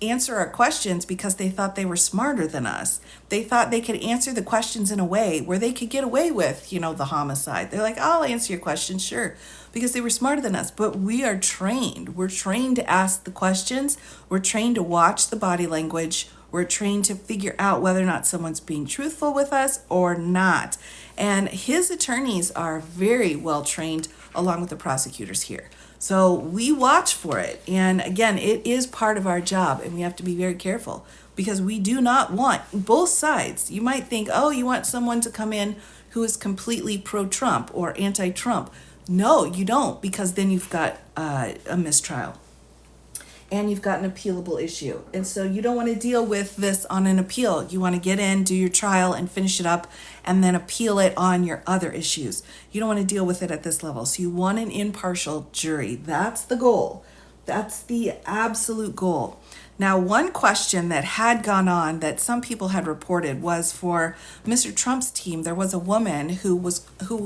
answer our questions because they thought they were smarter than us. They thought they could answer the questions in a way where they could get away with, the homicide. They're like, I'll answer your question, sure, because they were smarter than us. But we are trained. We're trained to ask the questions. We're trained to watch the body language. We're trained to figure out whether or not someone's being truthful with us or not. And his attorneys are very well trained along with the prosecutors here. So we watch for it. And again, it is part of our job, and we have to be very careful because we do not want both sides. You might think, oh, you want someone to come in who is completely pro-Trump or anti-Trump. No, you don't, because then you've got a mistrial and you've got an appealable issue. And so you don't want to deal with this on an appeal. You want to get in, do your trial and finish it up and then appeal it on your other issues. You don't want to deal with it at this level. So you want an impartial jury. That's the goal. That's the absolute goal. Now, one question that had gone on that some people had reported was for Mr. Trump's team. There was a woman who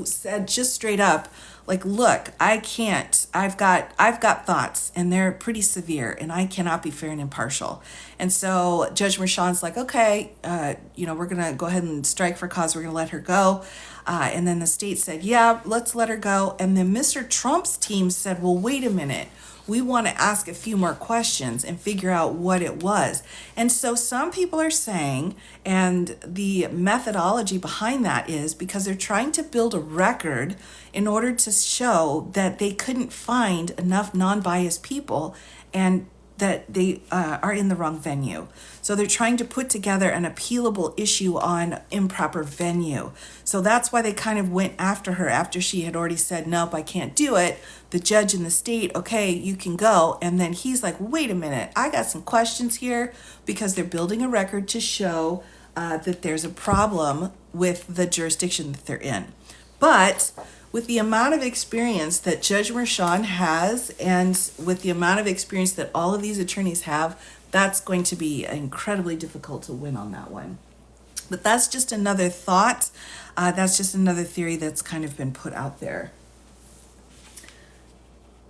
said just straight up, like, look, I can't. I've got thoughts and they're pretty severe and I cannot be fair and impartial. And so Judge Merchan's like, okay, we're going to go ahead and strike for cause. We're going to let her go. And then the state said, yeah, let's let her go. And then Mr. Trump's team said, well, wait a minute. We want to ask a few more questions and figure out what it was. And so some people are saying, and the methodology behind that is because they're trying to build a record in order to show that they couldn't find enough non-biased people and that they are in the wrong venue. So they're trying to put together an appealable issue on improper venue. So that's why they kind of went after her after she had already said, nope, I can't do it. The judge in the state, okay, you can go. And then he's like, wait a minute, I got some questions here, because they're building a record to show that there's a problem with the jurisdiction that they're in. But with the amount of experience that Judge Merchan has and with the amount of experience that all of these attorneys have, that's going to be incredibly difficult to win on that one. But that's just another thought. That's just another theory that's kind of been put out there.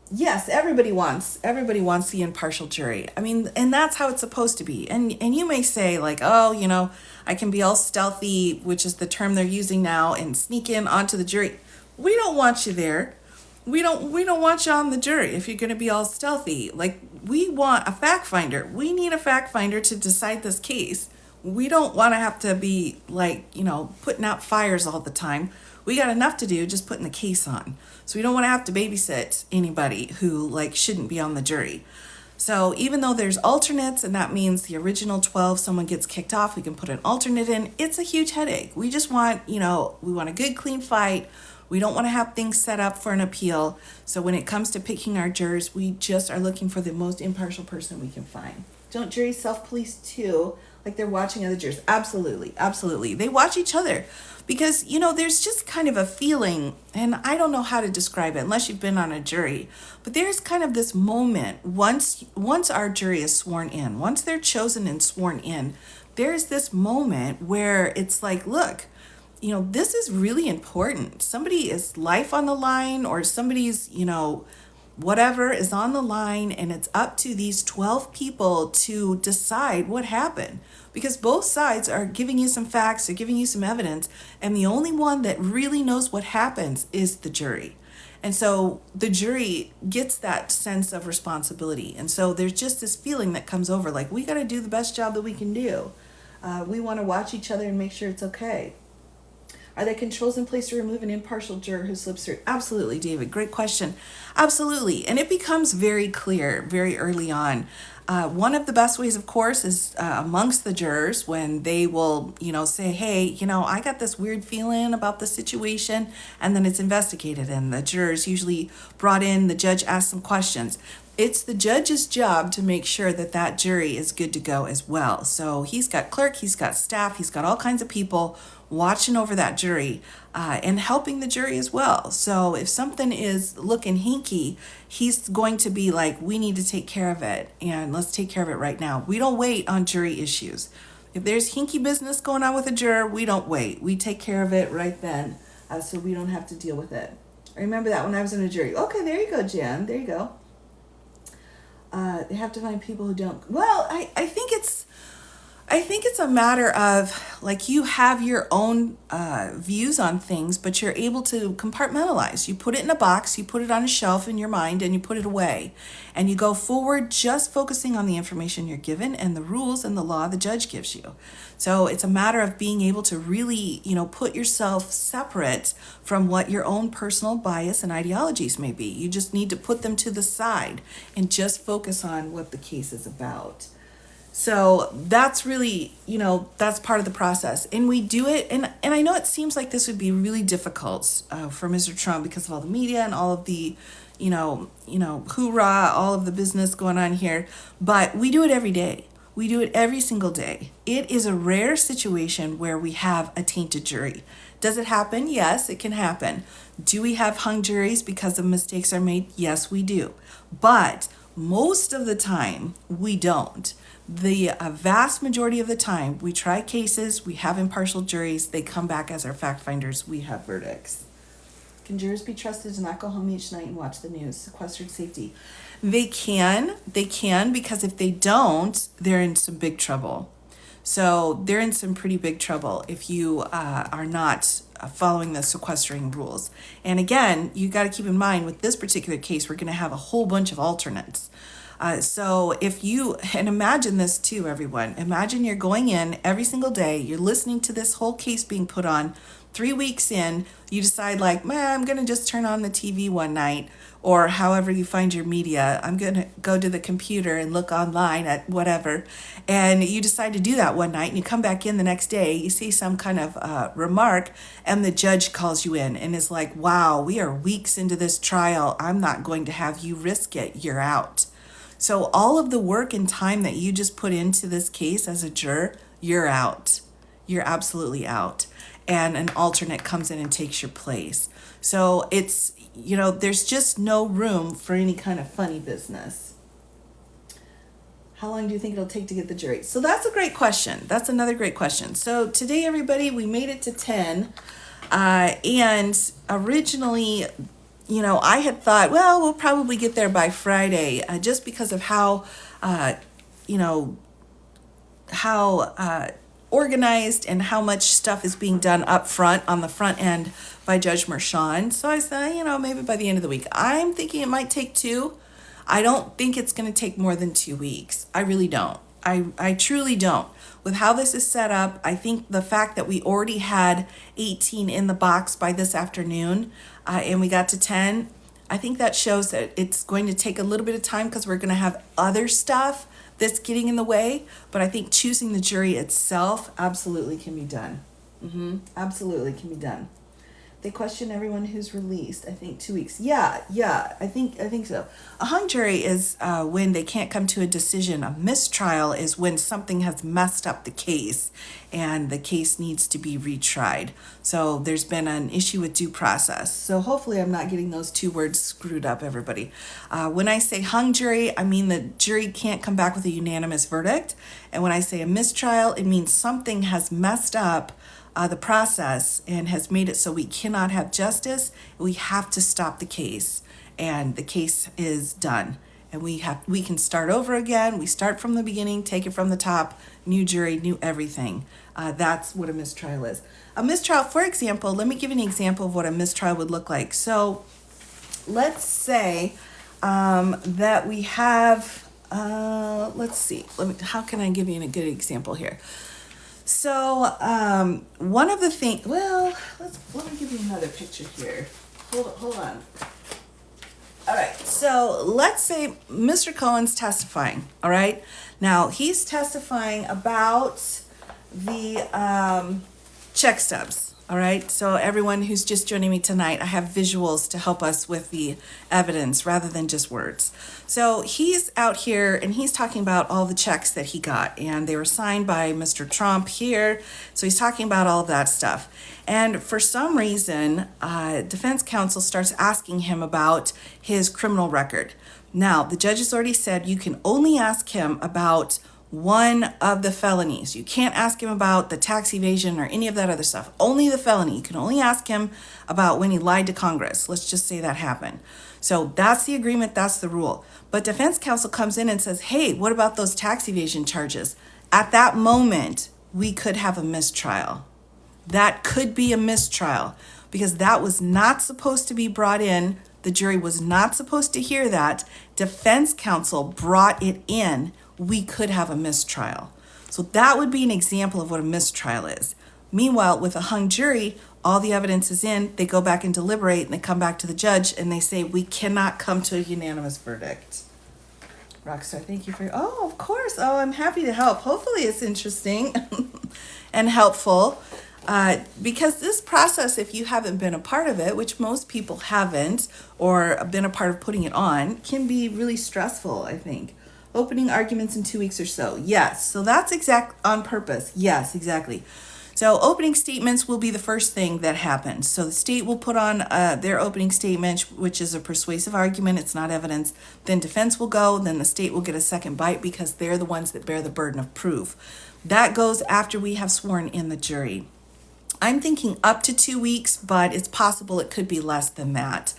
Yes, everybody wants the impartial jury. I mean, and that's how it's supposed to be. And you may say like, oh, I can be all stealthy, which is the term they're using now, and sneak in onto the jury. We don't want you there. We don't want you on the jury if you're going to be all stealthy. Like, we want a fact finder. We need a fact finder to decide this case. We don't want to have to be like, putting out fires all the time. We got enough to do just putting the case on. So we don't want to have to babysit anybody who shouldn't be on the jury. So even though there's alternates, and that means the original 12, someone gets kicked off, we can put an alternate in. It's a huge headache. We just want, we want a good, clean fight. We don't want to have things set up for an appeal. So when it comes to picking our jurors, we just are looking for the most impartial person we can find. don't juries self-police too? Like they're watching other jurors? Absolutely, absolutely. They watch each other because, there's just kind of a feeling, and I don't know how to describe it unless you've been on a jury, but there's kind of this moment once our jury is sworn in, once they're chosen and sworn in, there's this moment where it's like, look, this is really important. Somebody is life on the line, or somebody's, whatever is on the line, and it's up to these 12 people to decide what happened, because both sides are giving you some facts, they're giving you some evidence, and the only one that really knows what happens is the jury. And so the jury gets that sense of responsibility, and so there's just this feeling that comes over, like, we got to do the best job that we can do. We want to watch each other and make sure it's okay. Are there controls in place to remove an impartial juror who slips through? Absolutely, David. Great question. Absolutely. And it becomes very clear very early on. One of the best ways, of course, is amongst the jurors when they will, say, hey, I got this weird feeling about the situation, and then it's investigated, and the jurors usually brought in, the judge asks some questions. It's the judge's job to make sure that that jury is good to go as well. So he's got clerk, he's got staff, he's got all kinds of people watching over that jury and helping the jury as well. So if something is looking hinky, he's going to be like, we need to take care of it, and let's take care of it right now. We don't wait on jury issues. If there's hinky business going on with a juror, we don't wait. We take care of it right then, so we don't have to deal with it. I remember that when I was in a jury. Okay, there you go, Jen. There you go. They have to find people who don't. Well, I think it's a matter of, like, you have your own views on things, but you're able to compartmentalize. You put it in a box, you put it on a shelf in your mind, and you put it away. And you go forward just focusing on the information you're given and the rules and the law the judge gives you. So it's a matter of being able to really, put yourself separate from what your own personal bias and ideologies may be. You just need to put them to the side and just focus on what the case is about. So that's really, that's part of the process. And we do it, and I know it seems like this would be really difficult for Mr. Trump because of all the media and all of the, hoorah, all of the business going on here. But we do it every day. We do it every single day. It is a rare situation where we have a tainted jury. Does it happen? Yes, it can happen. Do we have hung juries because the mistakes are made? Yes, we do. But most of the time, we don't. The vast majority of the time, we try cases, we have impartial juries, they come back as our fact finders, we have verdicts. Can jurors be trusted to not go home each night and watch the news? Sequestered safety. They can, because if they don't, they're in some big trouble. So they're in some pretty big trouble if you are not following the sequestering rules. And again, you got to keep in mind with this particular case, we're going to have a whole bunch of alternates. So if you, and imagine this too, everyone, imagine you're going in every single day, you're listening to this whole case being put on. 3 weeks in, you decide like, man, I'm going to just turn on the TV one night, or however you find your media. I'm going to go to the computer and look online at whatever. And you decide to do that one night, and you come back in the next day, you see some kind of remark, and the judge calls you in and is like, wow, we are weeks into this trial. I'm not going to have you risk it. You're out. So all of the work and time that you just put into this case as a juror, you're out. You're absolutely out. And an alternate comes in and takes your place. So it's, there's just no room for any kind of funny business. How long do you think it'll take to get the jury? So that's a great question. That's another great question. So today, everybody, we made it to 10. And originally, I had thought, well, we'll probably get there by Friday, just because of how organized and how much stuff is being done up front on the front end by Judge Merchan. So I said, maybe by the end of the week. I'm thinking it might take 2. I don't think it's going to take more than 2 weeks. I really don't. I truly don't. With how this is set up, I think the fact that we already had 18 in the box by this afternoon, and we got to 10, I think that shows that it's going to take a little bit of time because we're going to have other stuff that's getting in the way. But I think choosing the jury itself absolutely can be done. Absolutely can be done. They question everyone who's released. I think 2 weeks. Yeah, I think so. A hung jury is when they can't come to a decision. A mistrial is when something has messed up the case, and the case needs to be retried. So there's been an issue with due process. So hopefully I'm not getting those two words screwed up, everybody. When I say hung jury, I mean the jury can't come back with a unanimous verdict. And when I say a mistrial, it means something has messed up the process and has made it so we cannot have justice. We have to stop the case, and the case is done. And we can start over again. We start from the beginning, take it from the top, new jury, new everything. That's what a mistrial is. A mistrial, for example, let me give you an example of what a mistrial would look like. So let's say that we have, let's see, how can I give you a good example here? So one of the things, well, let me give you another picture here. Hold on. All right, so let's say Mr. Cohen's testifying, all right? Now, he's testifying about the check stubs, all right? So everyone who's just joining me tonight, I have visuals to help us with the evidence rather than just words. So he's out here and he's talking about all the checks that he got, and they were signed by Mr. Trump here. So he's talking about all of that stuff. And for some reason, defense counsel starts asking him about his criminal record. Now, the judge has already said you can only ask him about one of the felonies. You can't ask him about the tax evasion or any of that other stuff. Only the felony. You can only ask him about when he lied to Congress. Let's just say that happened. So that's the agreement. That's the rule. But defense counsel comes in and says, hey, what about those tax evasion charges? At that moment, we could have a mistrial. That could be a mistrial because that was not supposed to be brought in. The jury was not supposed to hear that. Defense counsel brought it in. We could have a mistrial. So that would be an example of what a mistrial is. Meanwhile, with a hung jury, all the evidence is in, they go back and deliberate, and they come back to the judge, and they say, we cannot come to a unanimous verdict. Rockstar, thank you for, oh, of course. Oh, I'm happy to help. Hopefully it's interesting and helpful. Because this process, if you haven't been a part of it, which most people haven't, or been a part of putting it on, can be really stressful, I think. Opening arguments in 2 weeks or so. Yes. So that's on purpose. Yes, exactly. So opening statements will be the first thing that happens. So the state will put on their opening statement, which is a persuasive argument. It's not evidence. Then defense will go. Then the state will get a second bite because they're the ones that bear the burden of proof. That goes after we have sworn in the jury. I'm thinking up to 2 weeks, but it's possible it could be less than that.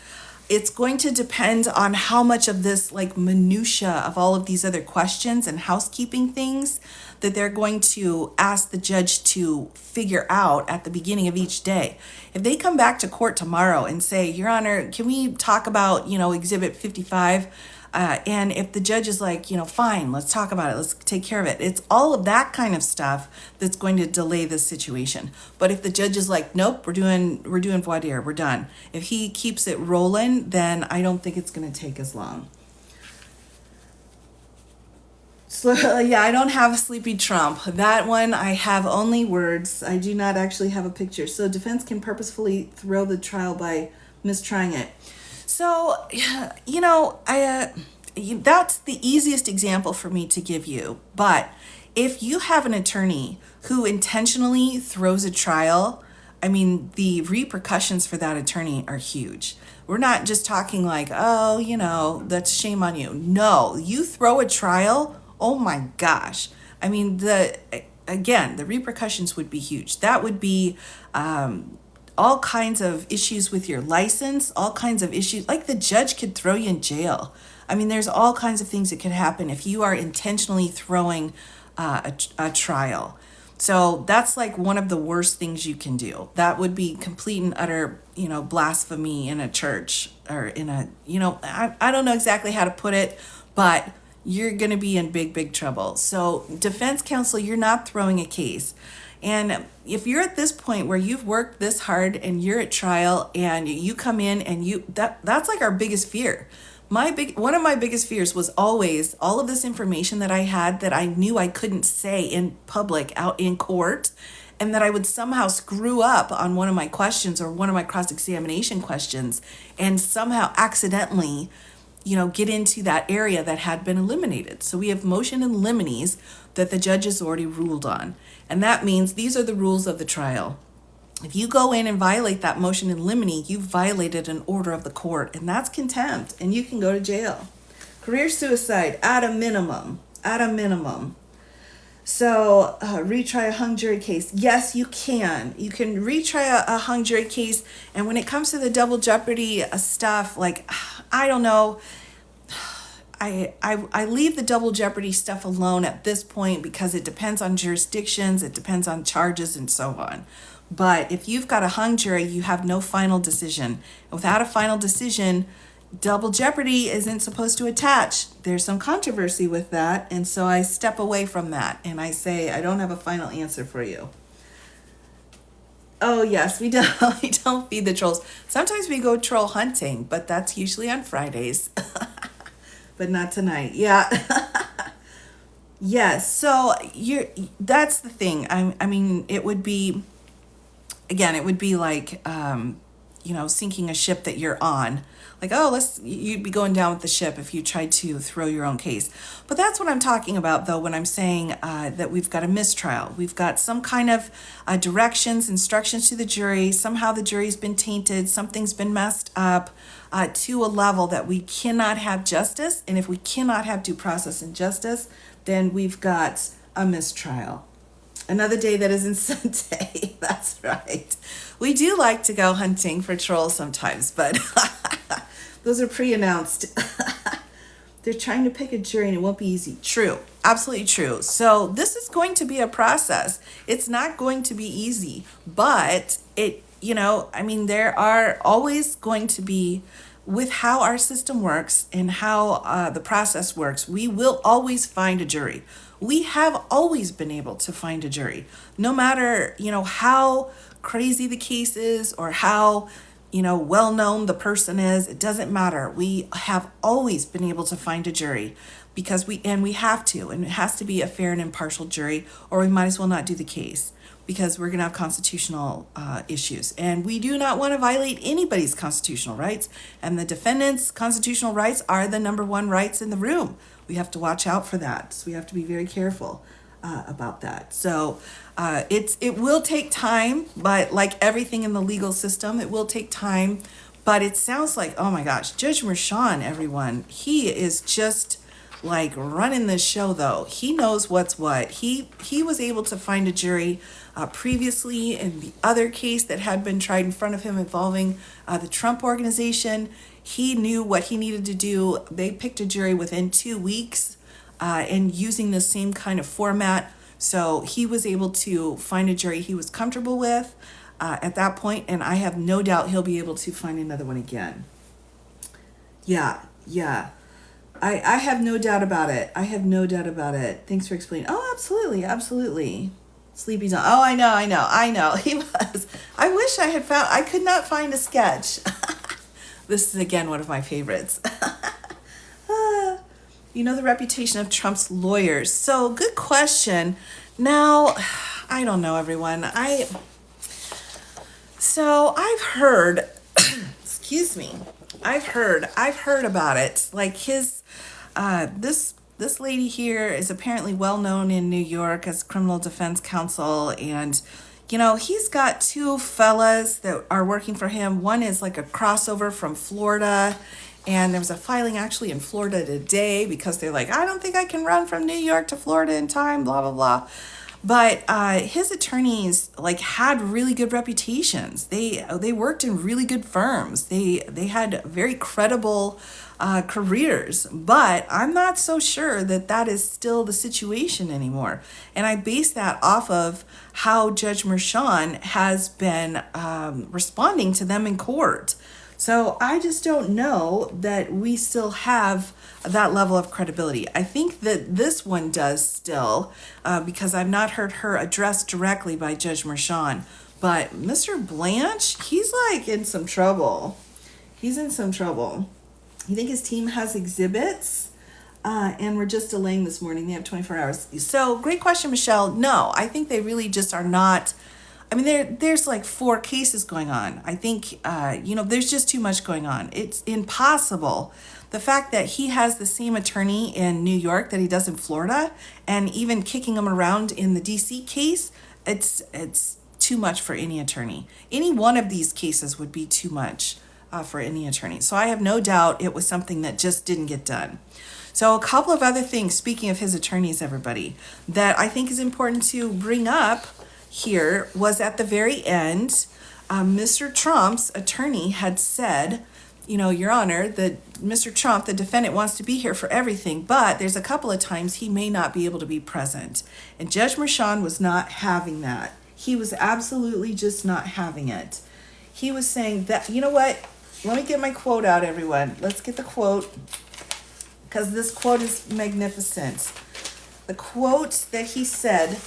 It's going to depend on how much of this minutia of all of these other questions and housekeeping things that they're going to ask the judge to figure out at the beginning of each day. If they come back to court tomorrow and say, Your Honor, can we talk about, Exhibit 55? And if the judge is like, fine, let's talk about it. Let's take care of it. It's all of that kind of stuff that's going to delay this situation. But if the judge is like, nope, we're doing voir dire, we're done. If he keeps it rolling, then I don't think it's going to take as long. So, yeah, I don't have a sleepy Trump. That one, I have only words. I do not actually have a picture. So defense can purposefully throw the trial by mistrying it. So, that's the easiest example for me to give you. But if you have an attorney who intentionally throws a trial, the repercussions for that attorney are huge. We're not just talking like, that's shame on you. No, you throw a trial, oh my gosh. The repercussions would be huge. That would be all kinds of issues with your license, all kinds of issues, like the judge could throw you in jail. There's all kinds of things that could happen if you are intentionally throwing a trial. So that's one of the worst things you can do. That would be complete and utter, blasphemy in a church or in a, I don't know exactly how to put it, but you're going to be in big, big trouble. So defense counsel, you're not throwing a case. And if you're at this point where you've worked this hard and you're at trial and you come in and that's our biggest fear. One of my biggest fears was always all of this information that I had that I knew I couldn't say in public out in court, and that I would somehow screw up on one of my questions or one of my cross-examination questions and somehow accidentally, get into that area that had been eliminated. So we have motion in limines that the judge has already ruled on. And that means these are the rules of the trial. If you go in and violate that motion in limine, you've violated an order of the court, and that's contempt, and you can go to jail. Career suicide at a minimum. So, retry a hung jury case. Yes, you can. You can retry a hung jury case. And when it comes to the double jeopardy stuff, I don't know. I leave the double jeopardy stuff alone at this point because it depends on jurisdictions, it depends on charges, and so on. But if you've got a hung jury, you have no final decision. Without a final decision, double jeopardy isn't supposed to attach. There's some controversy with that, and so I step away from that and I say I don't have a final answer for you. Oh yes, we don't we don't feed the trolls. Sometimes we go troll hunting, but that's usually on Fridays. But not tonight. Yeah. Yes. So that's the thing. I mean, it would be, again, it would be like, sinking a ship that you're on. Like, oh, you'd be going down with the ship if you tried to throw your own case. But that's what I'm talking about, though, when I'm saying that we've got a mistrial. We've got some kind of instructions to the jury. Somehow the jury's been tainted. Something's been messed up to a level that we cannot have justice. And if we cannot have due process and justice, then we've got a mistrial. Another day that isn't Sunday. That's right. We do like to go hunting for trolls sometimes, but those are pre-announced. They're trying to pick a jury and it won't be easy. True. Absolutely true. So this is going to be a process. It's not going to be easy, but there are always going to be, with how our system works and how the process works, we will always find a jury. We have always been able to find a jury, no matter, how crazy the case is or how, well known the person is. It doesn't matter. We have always been able to find a jury because we have to, and it has to be a fair and impartial jury, or we might as well not do the case because we're going to have constitutional issues. And we do not want to violate anybody's constitutional rights. And the defendant's constitutional rights are the number one rights in the room. We have to watch out for that. So we have to be very careful about that. So it will take time, but like everything in the legal system, it will take time. But it sounds like, oh my gosh, Judge Merchan, everyone, he is just like running this show, though. He knows what's what. He was able to find a jury previously in the other case that had been tried in front of him involving the Trump organization. He knew what he needed to do. They picked a jury within 2 weeks and using the same kind of format. So he was able to find a jury he was comfortable with at that point, and I have no doubt he'll be able to find another one again. Yeah. I have no doubt about it. Thanks for explaining. Oh, absolutely. Sleepy John. Oh, I know. He was. I wish I could not find a sketch. This is, again, one of my favorites. The reputation of Trump's lawyers. So, good question. Now, I don't know, everyone. I've heard, excuse me, I've heard about it. Like this lady here is apparently well known in New York as criminal defense counsel, and he's got two fellas that are working for him. One is like a crossover from Florida, and there was a filing actually in Florida today because they're like, I don't think I can run from New York to Florida in time, blah blah blah. But his attorneys had really good reputations. They worked in really good firms. They had very credible careers. But I'm not so sure that is still the situation anymore. And I base that off of how Judge Merchan has been responding to them in court. So I just don't know that we still have that level of credibility. I think that this one does still, because I've not heard her addressed directly by Judge Merchan. But Mr. Blanche, he's in some trouble. You think his team has exhibits? And we're just delaying this morning. They have 24 hours. So great question, Michelle. No, I think they really just are not. I mean, there's like 4 cases going on. I think, there's just too much going on. It's impossible. The fact that he has the same attorney in New York that he does in Florida, and even kicking him around in the DC case, it's too much for any attorney. Any one of these cases would be too much for any attorney. So I have no doubt it was something that just didn't get done. So a couple of other things, speaking of his attorneys, everybody, that I think is important to bring up here was at the very end, Mr. Trump's attorney had said, Your Honor, that Mr. Trump, the defendant, wants to be here for everything, but there's a couple of times he may not be able to be present. And Judge Merchan was not having that. He was absolutely just not having it. He was saying that, you know what? Let me get my quote out, everyone. Let's get the quote, because this quote is magnificent. The quote that he said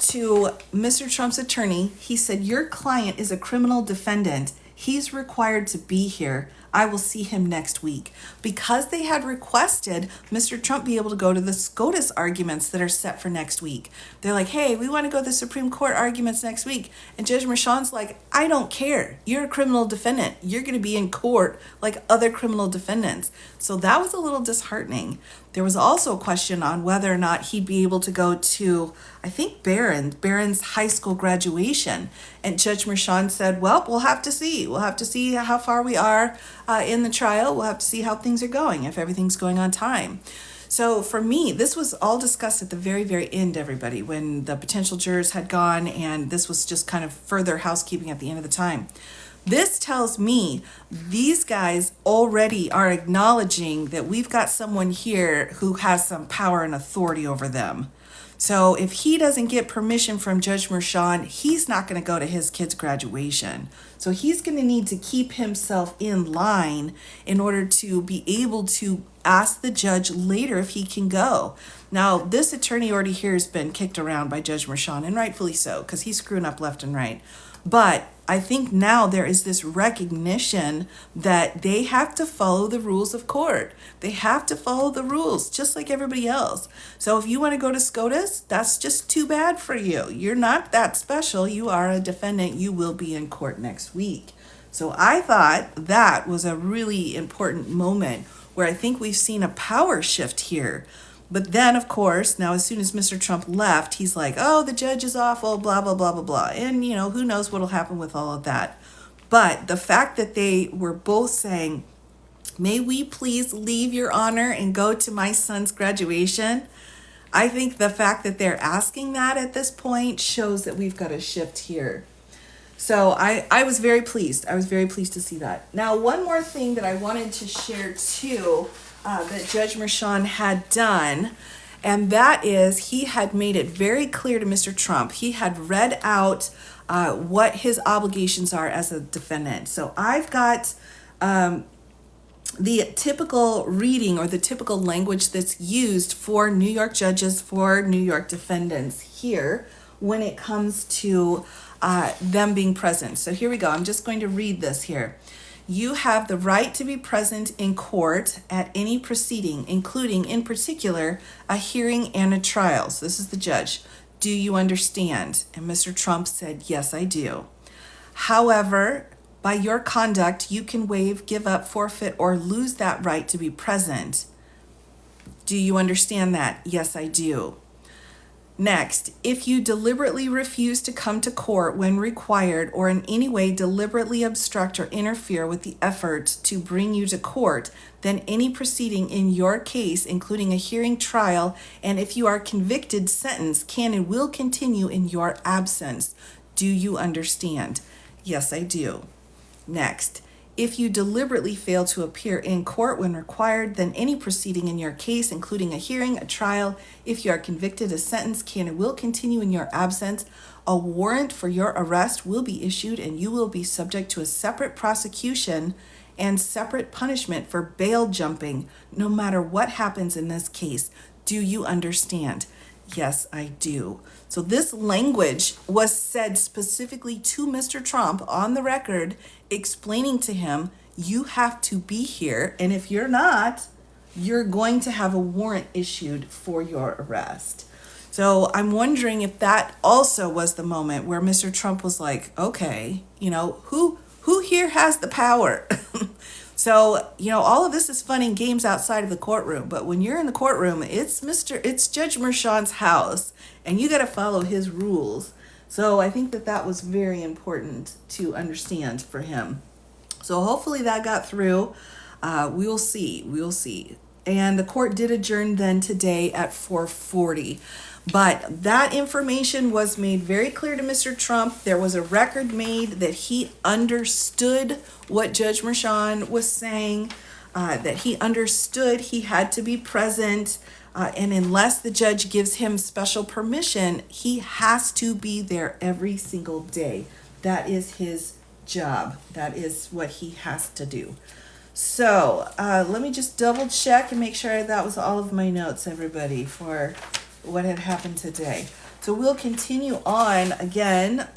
to Mr. Trump's attorney, he said, "Your client is a criminal defendant. He's required to be here. I will see him next week." Because they had requested Mr. Trump be able to go to the SCOTUS arguments that are set for next week. They're like, hey, we want to go to the Supreme Court arguments next week. And Judge Merchan's like, I don't care. You're a criminal defendant. You're going to be in court like other criminal defendants. So that was a little disheartening. There was also a question on whether or not he'd be able to go to, I think, Barron's high school graduation. And Judge Merchan said, well, we'll have to see. We'll have to see how far we are in the trial. We'll have to see how things are going, if everything's going on time. So for me, this was all discussed at the very, very end, everybody, when the potential jurors had gone, and this was just kind of further housekeeping at the end of the time. This tells me these guys already are acknowledging that we've got someone here who has some power and authority over them. So if he doesn't get permission from Judge Merchan, he's not going to go to his kid's graduation. So he's going to need to keep himself in line in order to be able to ask the judge later if he can go. Now, this attorney already here has been kicked around by Judge Merchan, and rightfully so, because he's screwing up left and right. But I think now there is this recognition that they have to follow the rules of court. They have to follow the rules just like everybody else. So if you want to go to SCOTUS, that's just too bad for you. You're not that special. You are a defendant. You will be in court next week. So I thought that was a really important moment where I think we've seen a power shift here. But then, of course, now as soon as Mr. Trump left, he's like, oh, the judge is awful, blah, blah, blah, blah, blah. And, who knows what'll happen with all of that. But the fact that they were both saying, may we please leave, Your Honor, and go to my son's graduation? I think the fact that they're asking that at this point shows that we've got a shift here. So I was very pleased. I was very pleased to see that. Now, one more thing that I wanted to share too, that Judge Merchan had done, and that is he had made it very clear to Mr. Trump. He had read out what his obligations are as a defendant. So I've got the typical reading or the typical language that's used for New York judges, for New York defendants here when it comes to them being present. So here we go. I'm just going to read this here. You have the right to be present in court at any proceeding, including, in particular, a hearing and a trial. So this is the judge. Do you understand? And Mr. Trump said, yes, I do. However, by your conduct, you can waive, give up, forfeit, or lose that right to be present. Do you understand that? Yes, I do. Next, if you deliberately refuse to come to court when required or in any way deliberately obstruct or interfere with the effort to bring you to court, then any proceeding in your case, including a hearing, trial, and if you are convicted, sentence, can and will continue in your absence. Do you understand? Yes, I do. Next, if you deliberately fail to appear in court when required, then any proceeding in your case, including a hearing, a trial, if you are convicted, a sentence, can and will continue in your absence. A warrant for your arrest will be issued and you will be subject to a separate prosecution and separate punishment for bail jumping, no matter what happens in this case. Do you understand? Yes, I do. So this language was said specifically to Mr. Trump on the record, explaining to him, you have to be here. And if you're not, you're going to have a warrant issued for your arrest. So I'm wondering if that also was the moment where Mr. Trump was like, okay, who here has the power? So, all of this is fun and games outside of the courtroom, but when you're in the courtroom, it's Judge Merchan's house, and you got to follow his rules. So I think that was very important to understand for him. So hopefully that got through. We will see. We will see. And the court did adjourn then today at 4:40. But that information was made very clear to Mr. Trump. There was a record made that he understood what Judge Merchan was saying, that he understood he had to be present. And unless the judge gives him special permission, he has to be there every single day. That is his job. That is what he has to do. So let me just double check and make sure that was all of my notes, everybody, for what had happened today. So we'll continue on again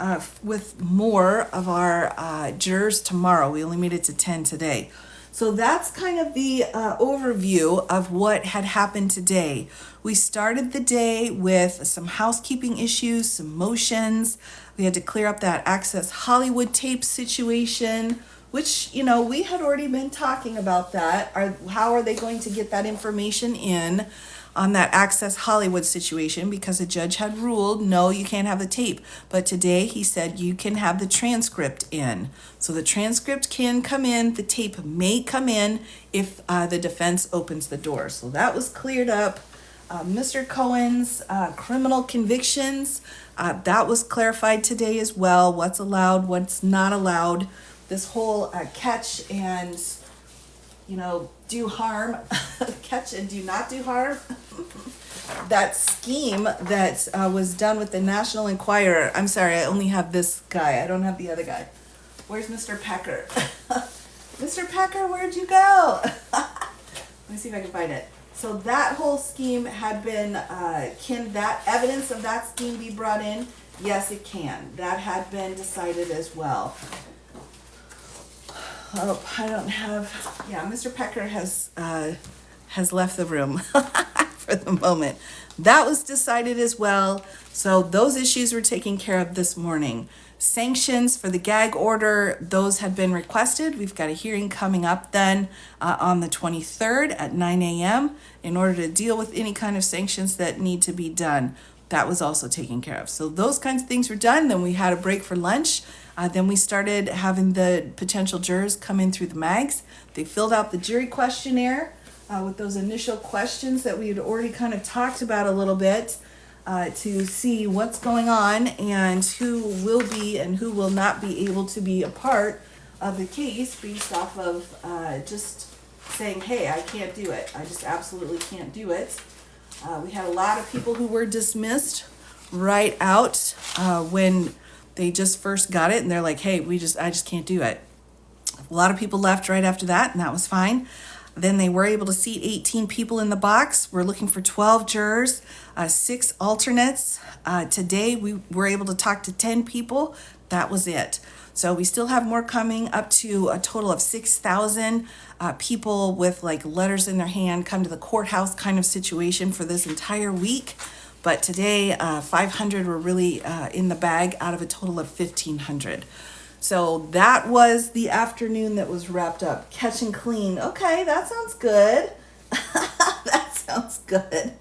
with more of our jurors tomorrow. We only made it to 10 today. So that's kind of the overview of what had happened today. We started the day with some housekeeping issues, some motions. We had to clear up that Access Hollywood tape situation, which, we had already been talking about that. How are they going to get that information in on that Access Hollywood situation? Because the judge had ruled, no, you can't have the tape. But today he said you can have the transcript in. So the transcript can come in, the tape may come in if the defense opens the door. So that was cleared up. Mr. Cohen's criminal convictions, that was clarified today as well. What's allowed, what's not allowed. This whole catch and, do harm, catch and do not do harm. That scheme that was done with the National Enquirer. I'm sorry, I only have this guy. I don't have the other guy. Where's Mr. Pecker? Mr. Pecker, where'd you go? Let me see if I can find it. So that whole scheme had been, can that evidence of that scheme be brought in? Yes, it can. That had been decided as well. Oh, I don't have, Mr. Pecker has left the room for the moment. That was decided as well. So those issues were taken care of this morning. Sanctions for the gag order, those had been requested. We've got a hearing coming up then on the 23rd at 9 a.m. in order to deal with any kind of sanctions that need to be done. That was also taken care of. So those kinds of things were done. Then we had a break for lunch. Then we started having the potential jurors come in through the mags. They filled out the jury questionnaire with those initial questions that we had already kind of talked about a little bit to see what's going on and who will be and who will not be able to be a part of the case based off of just saying, hey, I can't do it. I just absolutely can't do it. We had a lot of people who were dismissed right out when they just first got it, and they're like, hey, I just can't do it. A lot of people left right after that, and that was fine. Then they were able to seat 18 people in the box. We're looking for 12 jurors, 6 alternates. Today, we were able to talk to 10 people. That was it. So we still have more coming, up to a total of 6,000 people with like letters in their hand come to the courthouse kind of situation for this entire week. But today, 500 were really in the bag out of a total of 1,500. So that was the afternoon that was wrapped up. Catch and clean. Okay, that sounds good. That sounds good.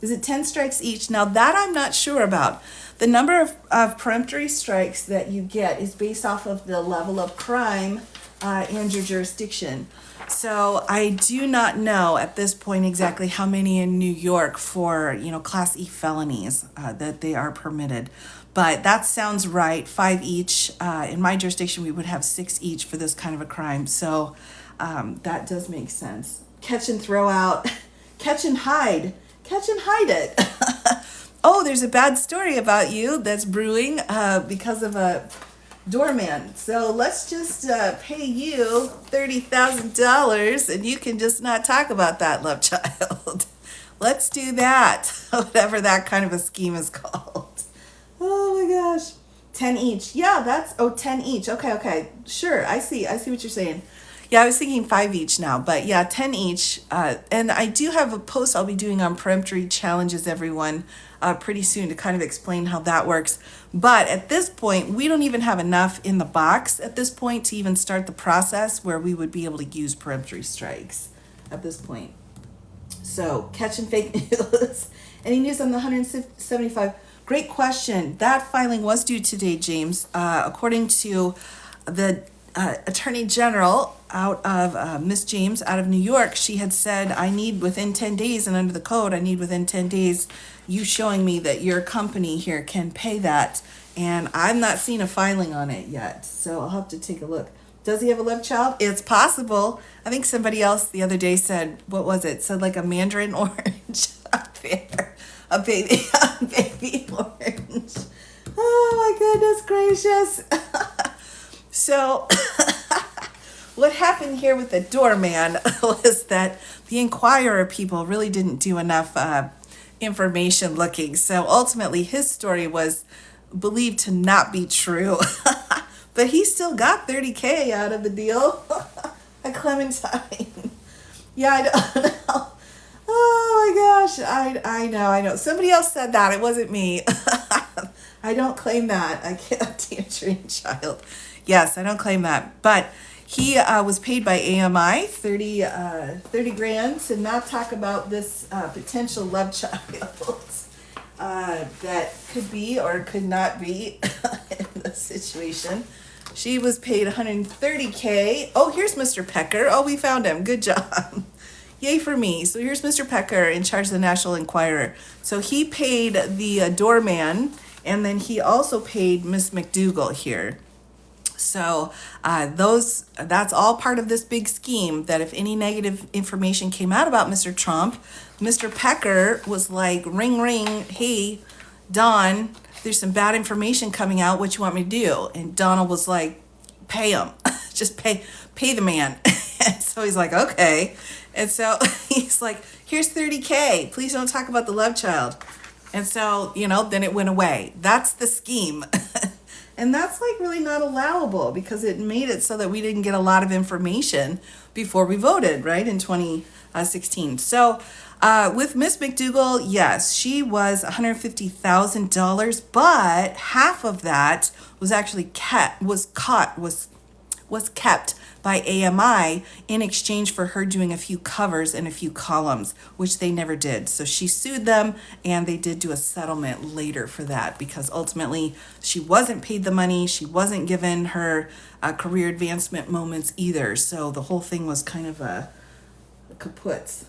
Is it 10 strikes each? Now that I'm not sure about. The number of peremptory strikes that you get is based off of the level of crime and your jurisdiction. So I do not know at this point exactly how many in New York for, Class E felonies that they are permitted. But that sounds right, 5 each. In my jurisdiction, we would have 6 each for this kind of a crime. So that does make sense. Catch and throw out, catch and hide it. Oh, there's a bad story about you that's brewing because of a doorman. So let's just pay you $30,000 and you can just not talk about that, love child. Let's do that, whatever that kind of a scheme is called. Oh my gosh. 10 each. Yeah, 10 each. Okay. Sure, I see what you're saying. Yeah, I was thinking 5 each now, but yeah, 10 each. And I do have a post I'll be doing on peremptory challenges, everyone, pretty soon to kind of explain how that works. But at this point, we don't even have enough in the box at this point to even start the process where we would be able to use peremptory strikes at this point. So, catching fake news. Any news on the 175? Great question. That filing was due today, James. According to the Attorney General out of Miss James out of New York, she had said, I need within 10 days, and under the code, I need within 10 days you showing me that your company here can pay that. And I'm not seeing a filing on it yet. So I'll have to take a look. Does he have a love child? It's possible. I think somebody else the other day said, what was it? Said like a mandarin orange up there. A baby orange. Oh my goodness gracious. So what happened here with the doorman was that the Inquirer people really didn't do enough information looking. So ultimately his story was believed to not be true. But he still got 30K out of the deal. A Clementine. Yeah, I don't know. Oh my gosh. I know. Somebody else said that. It wasn't me. I don't claim that. I can't tangerine child. Yes, I don't claim that. But he was paid by AMI 30 grand to not talk about this potential love child that could be or could not be in this situation. She was paid 130K. Oh, here's Mr. Pecker. Oh, we found him. Good job. Yay for me. So here's Mr. Pecker in charge of the National Enquirer. So he paid the doorman, and then he also paid Miss McDougal here. So that's all part of this big scheme that if any negative information came out about Mr. Trump, Mr. Pecker was like, ring, ring, hey, Don, there's some bad information coming out. What you want me to do? And Donald was like, pay him. Just pay the man. And so he's like, okay. And so he's like, here's 30K. Please don't talk about the love child. And so, then it went away. That's the scheme. And that's like really not allowable because it made it so that we didn't get a lot of information before we voted, right, in 2016. So with Miss McDougal, yes, she was $150,000, but half of that was actually kept by AMI in exchange for her doing a few covers and a few columns, which they never did. So she sued them, and they did do a settlement later for that because ultimately she wasn't paid the money. She wasn't given her career advancement moments either. So the whole thing was kind of a kaput.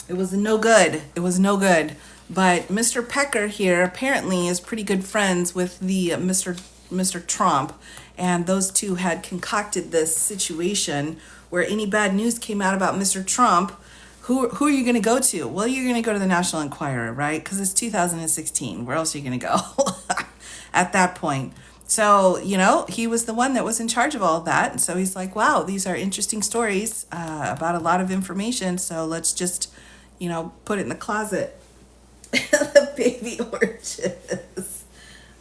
It was no good. But Mr. Pecker here apparently is pretty good friends with the Mr. Trump, and those two had concocted this situation where any bad news came out about Mr. Trump, who are you going to go to? Well, you're going to go to the National Enquirer, right? Because it's 2016. Where else are you going to go at that point? So, he was the one that was in charge of all of that. And so he's like, wow, these are interesting stories about a lot of information. So let's just, put it in the closet. The baby oranges.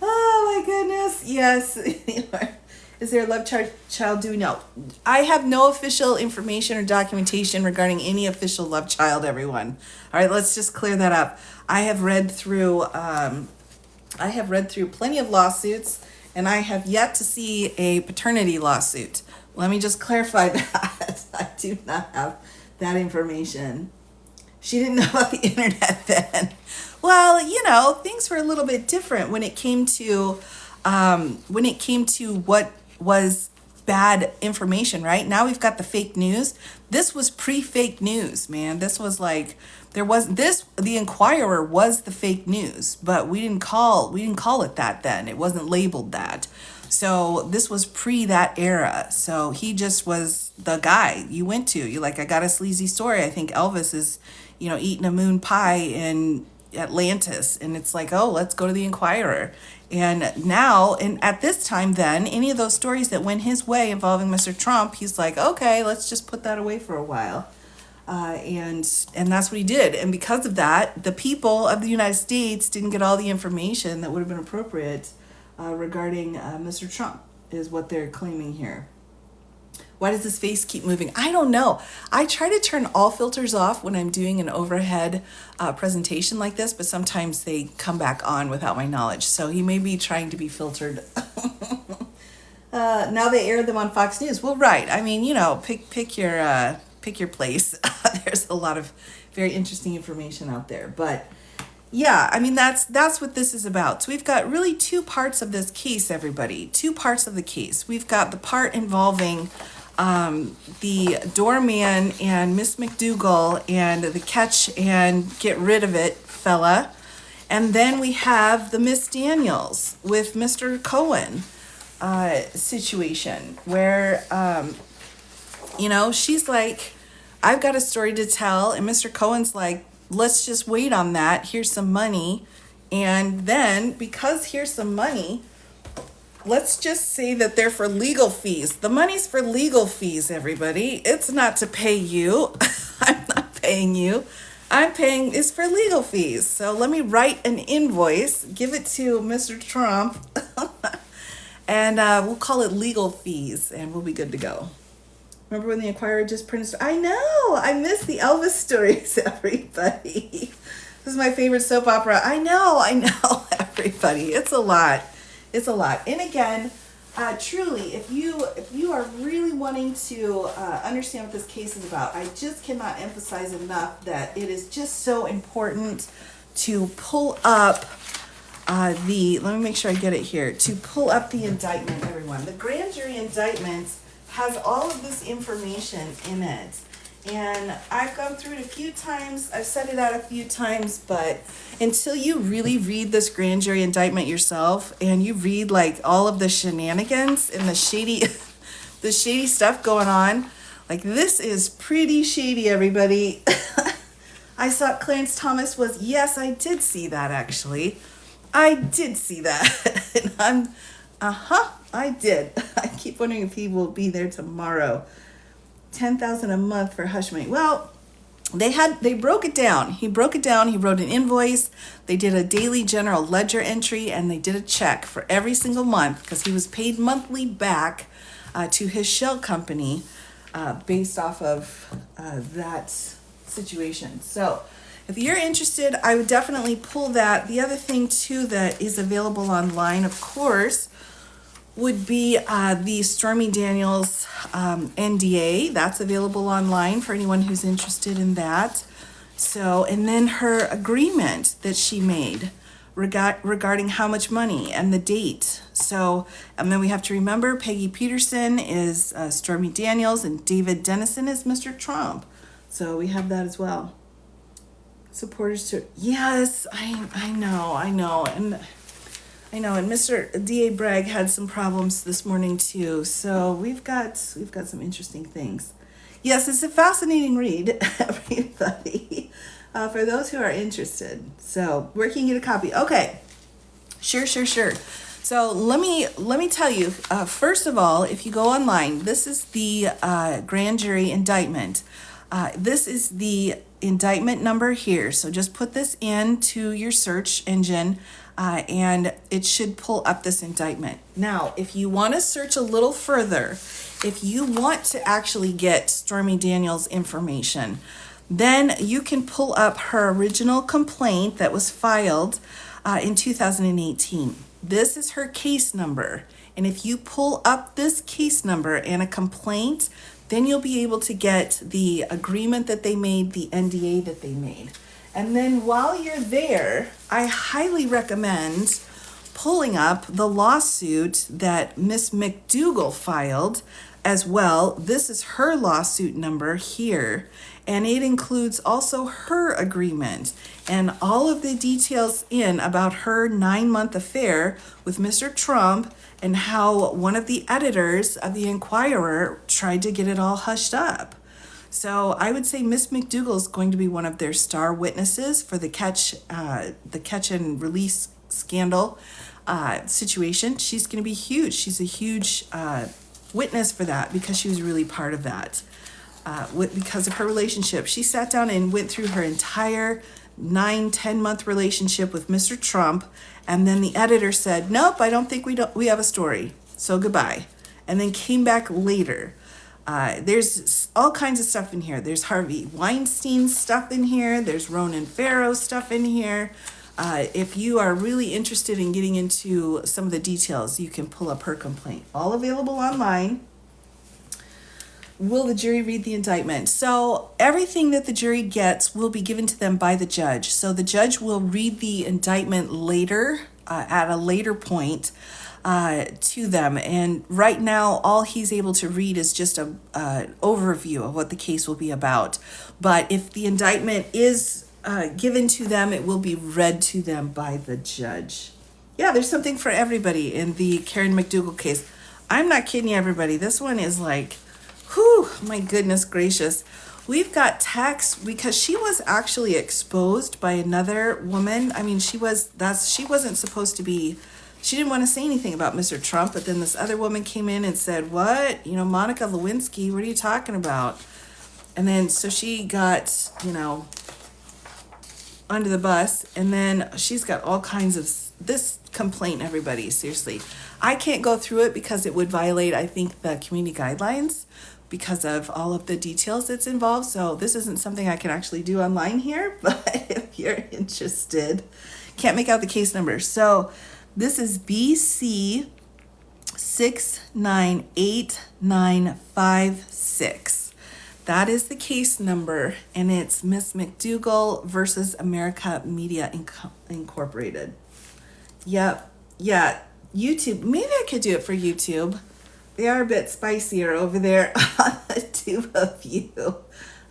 Oh my goodness. Yes. Is there a love child? Do we know? I have no official information or documentation regarding any official love child, everyone. All right, let's just clear that up. I have read through plenty of lawsuits, and I have yet to see a paternity lawsuit. Let me just clarify that. I do not have that information. She didn't know about the internet then. Well, things were a little bit different when it came to what was bad information, right? Now we've got the fake news. This was pre-fake news, man. This was like the Inquirer was the fake news, but we didn't call it that then. It wasn't labeled that. So this was pre that era. So he just was the guy you went to. You're like, I got a sleazy story. I think Elvis is, eating a moon pie in Atlantis. And it's like, oh, let's go to the Inquirer. And now, and at this time then, any of those stories that went his way involving Mr. Trump, he's like, okay, let's just put that away for a while. And that's what he did. And because of that, the people of the United States didn't get all the information that would have been appropriate regarding Mr. Trump, is what they're claiming here. Why does his face keep moving? I don't know. I try to turn all filters off when I'm doing an overhead presentation like this, but sometimes they come back on without my knowledge. So he may be trying to be filtered. Now they air them on Fox News. Well, right. I mean, pick your place. There's a lot of very interesting information out there, but yeah, I mean that's what this is about. So we've got really two parts of this case, everybody. Two parts of the case. We've got the part involving the doorman and Miss McDougal and the catch and get rid of it fella, and then we have the Miss Daniels with Mr. Cohen situation where she's like, I've got a story to tell, and Mr. Cohen's like, let's just wait on that. Here's some money. And then, because here's some money, let's just say that they're for legal fees. The money's for legal fees, everybody. It's not to pay you. I'm not paying you. It's for legal fees. So let me write an invoice, give it to Mr. Trump, and we'll call it legal fees, and we'll be good to go. Remember when the Inquirer just printed? I know. I miss the Elvis stories, everybody. This is my favorite soap opera. I know, everybody. It's a lot. And again, truly, if you are really wanting to understand what this case is about, I just cannot emphasize enough that it is just so important to pull up let me make sure I get it here. To pull up the indictment, everyone. The grand jury indictment has all of this information in it. And I've gone through it a few times. I've said it out a few times, but until you really read this grand jury indictment yourself and you read like all of the shenanigans and the shady stuff going on, like this is pretty shady, everybody. I saw Clarence Thomas was, yes, I did see that actually. I did see that. And I did. I keep wondering if he will be there tomorrow. $10,000 a month for hush money. Well, they broke it down. He broke it down. He wrote an invoice. They did a daily general ledger entry, and they did a check for every single month because he was paid monthly back to his shell company based off of that situation. So if you're interested, I would definitely pull that. The other thing too that is available online, of course, would be the Stormy Daniels NDA. That's available online for anyone who's interested in that. So, and then her agreement that she made regarding how much money and the date. So, and then we have to remember Peggy Peterson is Stormy Daniels and David Dennison is Mr. Trump. So we have that as well. Supporters to, yes, I know. And Mr. D.A. Bragg had some problems this morning too. So we've got some interesting things. Yes, it's a fascinating read, everybody, for those who are interested. So where can you get a copy? Okay, sure. So let me tell you, first of all, if you go online, this is the grand jury indictment. This is the indictment number here. So just put this into your search engine and it should pull up this indictment. Now, if you want to search a little further, if you want to actually get Stormy Daniels information, then you can pull up her original complaint that was filed in 2018. This is her case number. And if you pull up this case number and a complaint, then you'll be able to get the agreement that they made, the NDA that they made. And then while you're there, I highly recommend pulling up the lawsuit that Miss McDougal filed as well. This is her lawsuit number here, and it includes also her agreement and all of the details in about her 9-month affair with Mr. Trump and how one of the editors of the Inquirer tried to get it all hushed up. So I would say Miss McDougal is going to be one of their star witnesses for the catch and release scandal situation. She's going to be huge. She's a huge witness for that because she was really part of that. Because of her relationship, she sat down and went through her entire 9-10 month relationship with Mr. Trump, and then the editor said, "Nope, I don't think we have a story. So goodbye," and then came back later. There's all kinds of stuff in here. There's Harvey Weinstein stuff in here. There's Ronan Farrow stuff in here. If you are really interested in getting into some of the details, you can pull up her complaint. All available online. Will the jury read the indictment? So everything that the jury gets will be given to them by the judge. So the judge will read the indictment later, at a later point, to them. And right now, all he's able to read is just a overview of what the case will be about. But if the indictment is given to them, it will be read to them by the judge. Yeah, there's something for everybody in the Karen McDougal case. I'm not kidding you, everybody. This one is like, whew, my goodness gracious. We've got text because she was actually exposed by another woman. I mean, she wasn't supposed to be, she didn't want to say anything about Mr. Trump, but then this other woman came in and said, what? Monica Lewinsky, what are you talking about? And then so she got, under the bus, and then she's got all kinds of this complaint, everybody, seriously. I can't go through it because it would violate, I think, the community guidelines because of all of the details that's involved. So this isn't something I can actually do online here, but if you're interested, can't make out the case number. So this is BC 698956. That is the case number, and it's Miss McDougal versus America Media Incorporated. Yep. Yeah. YouTube. Maybe I could do it for YouTube. They are a bit spicier over there on the tube of you.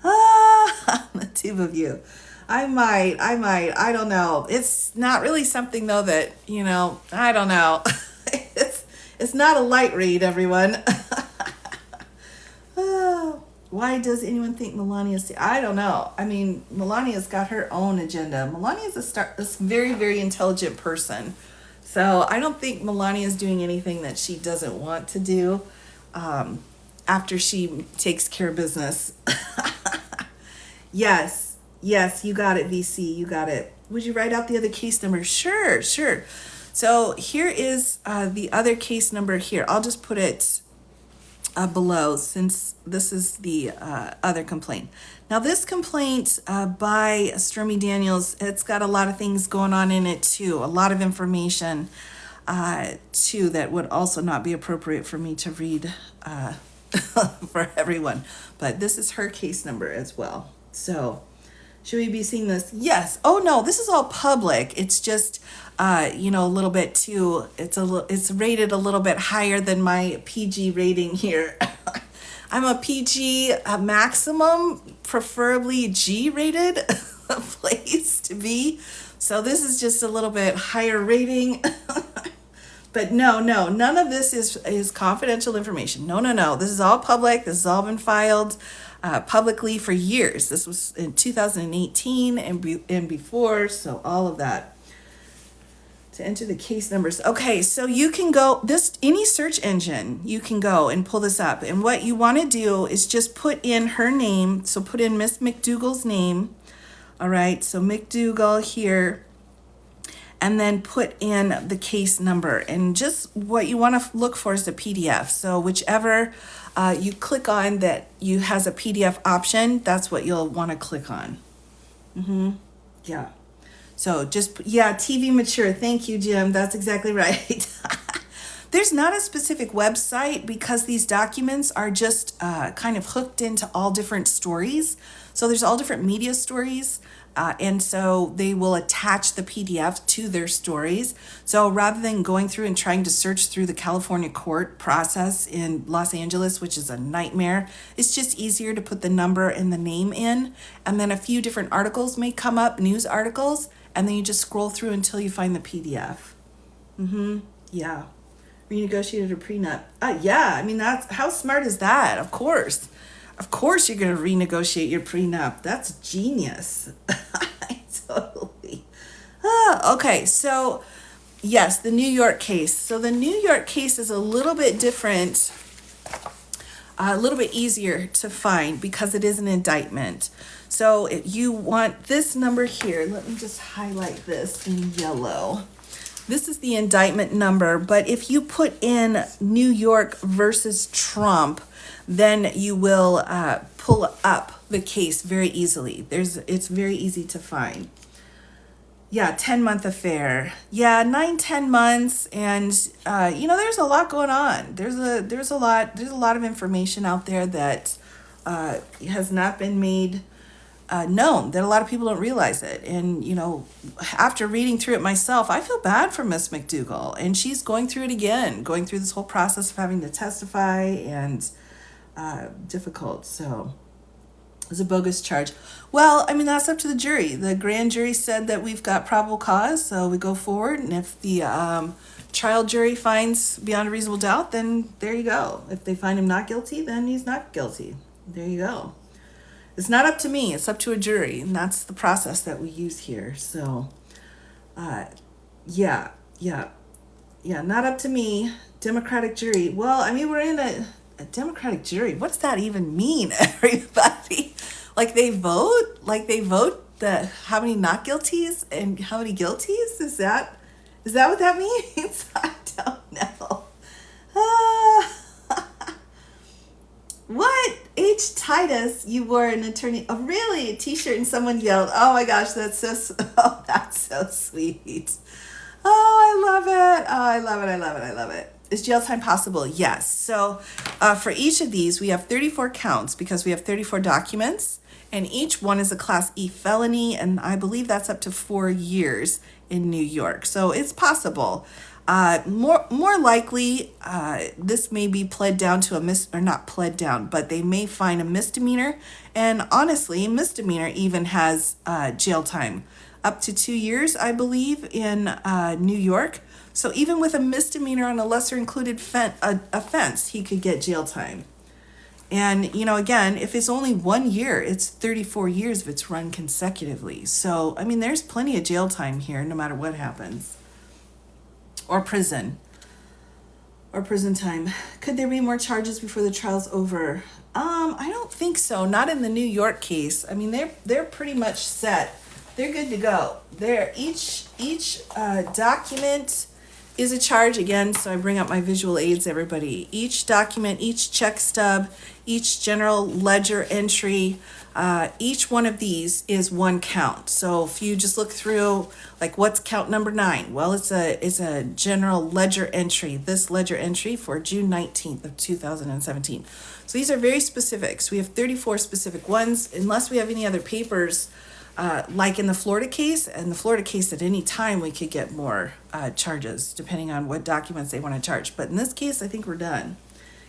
On the tube of you. I might. I don't know. It's not really something, though, that, I don't know. It's not a light read, everyone. Why does anyone think Melania's... I don't know. I mean, Melania's got her own agenda. Melania's a very, very intelligent person. So I don't think Melania's doing anything that she doesn't want to do after she takes care of business. Yes, you got it, VC. You got it. Would you write out the other case number? Sure. So here is the other case number here. I'll just put it below, since this is the other complaint. Now this complaint by Stormy Daniels, it's got a lot of things going on in it too, a lot of information too that would also not be appropriate for me to read for everyone. But this is her case number as well. So should we be seeing this? Yes. Oh no, this is all public. It's just a little bit too, it's rated a little bit higher than my PG rating here. I'm a PG maximum, preferably G rated place to be. So this is just a little bit higher rating. But no, none of this is confidential information. No. This is all public. This has all been filed publicly for years. This was in 2018 and before, so all of that. To enter the case numbers. Okay, so you can go any search engine, you can go and pull this up. And what you want to do is just put in her name. So put in Miss McDougal's name. All right, so McDougal here. And then put in the case number. And just what you want to look for is the PDF. So whichever you click on that has a PDF option, that's what you'll want to click on. Yeah. So TV mature. Thank you, Jim. That's exactly right. There's not a specific website because these documents are just kind of hooked into all different stories. So there's all different media stories. And so they will attach the PDF to their stories. So rather than going through and trying to search through the California court process in Los Angeles, which is a nightmare, it's just easier to put the number and the name in. And then a few different articles may come up, news articles, and then you just scroll through until you find the PDF. Yeah. Renegotiated a prenup. Yeah, I mean, how smart is that? Of course you're going to renegotiate your prenup. That's genius. Totally. Okay, so yes, the New York case. So the New York case is a little bit different, a little bit easier to find because it is an indictment. So if you want this number here, let me just highlight this in yellow. This is the indictment number, but if you put in New York versus Trump, then you will pull up the case very easily. It's very easy to find. Yeah, 10-month affair. Yeah, 9, 10 months, and there's a lot going on. There's a lot of information out there that has not been made known, that a lot of people don't realize it. And after reading through it myself, I feel bad for Miss McDougal, and she's going through it again, going through this whole process of having to testify, and difficult. So it's a bogus charge. Well, I mean, that's up to the jury. The grand jury said that we've got probable cause, so we go forward. And if the trial jury finds beyond a reasonable doubt, then there you go. If they find him not guilty, then he's not guilty. There you go. It's not up to me. It's up to a jury, and that's the process that we use here. So, yeah, not up to me. Democratic jury. Well, I mean, we're in a Democratic jury. What's that even mean, everybody? Like they vote? Like they vote how many not guilties and how many guilties? Is that what that means? I don't know. What? H. Titus, you wore an attorney. Oh, really? A t-shirt, and someone yelled, "Oh my gosh, that's so sweet." Oh, I love it. Oh, I love it. Is jail time possible? Yes. So for each of these, we have 34 counts because we have 34 documents, and each one is a Class E felony, and I believe that's up to 4 years in New York. So it's possible. More likely, this may be pled down to not pled down, but they may find a misdemeanor. And honestly, misdemeanor even has jail time up to 2 years, I believe, in New York. So even with a misdemeanor on a lesser included offense, he could get jail time. And, again, if it's only 1 year, it's 34 years if it's run consecutively. So, I mean, there's plenty of jail time here, no matter what happens. Or prison time. Could there be more charges before the trial's over? I don't think so. Not in the New York case. I mean, they're pretty much set. They're good to go. Each document is a charge again. So I bring up my visual aids, everybody. Each document, each check stub, each general ledger entry, each one of these is one count. So if you just look through, like, what's count number 9? Well, it's a general ledger entry. This ledger entry for June 19th of 2017. So these are very specific. So we have 34 specific ones, unless we have any other papers. Like in the Florida case, at any time we could get more charges depending on what documents they want to charge. But in this case, I think we're done.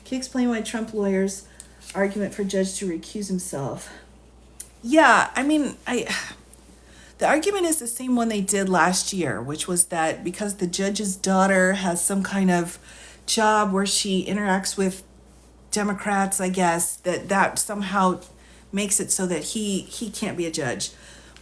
Can you explain why Trump lawyers' argument for judge to recuse himself? Yeah, I mean, the argument is the same one they did last year, which was that because the judge's daughter has some kind of job where she interacts with Democrats, I guess, that somehow makes it so that he can't be a judge.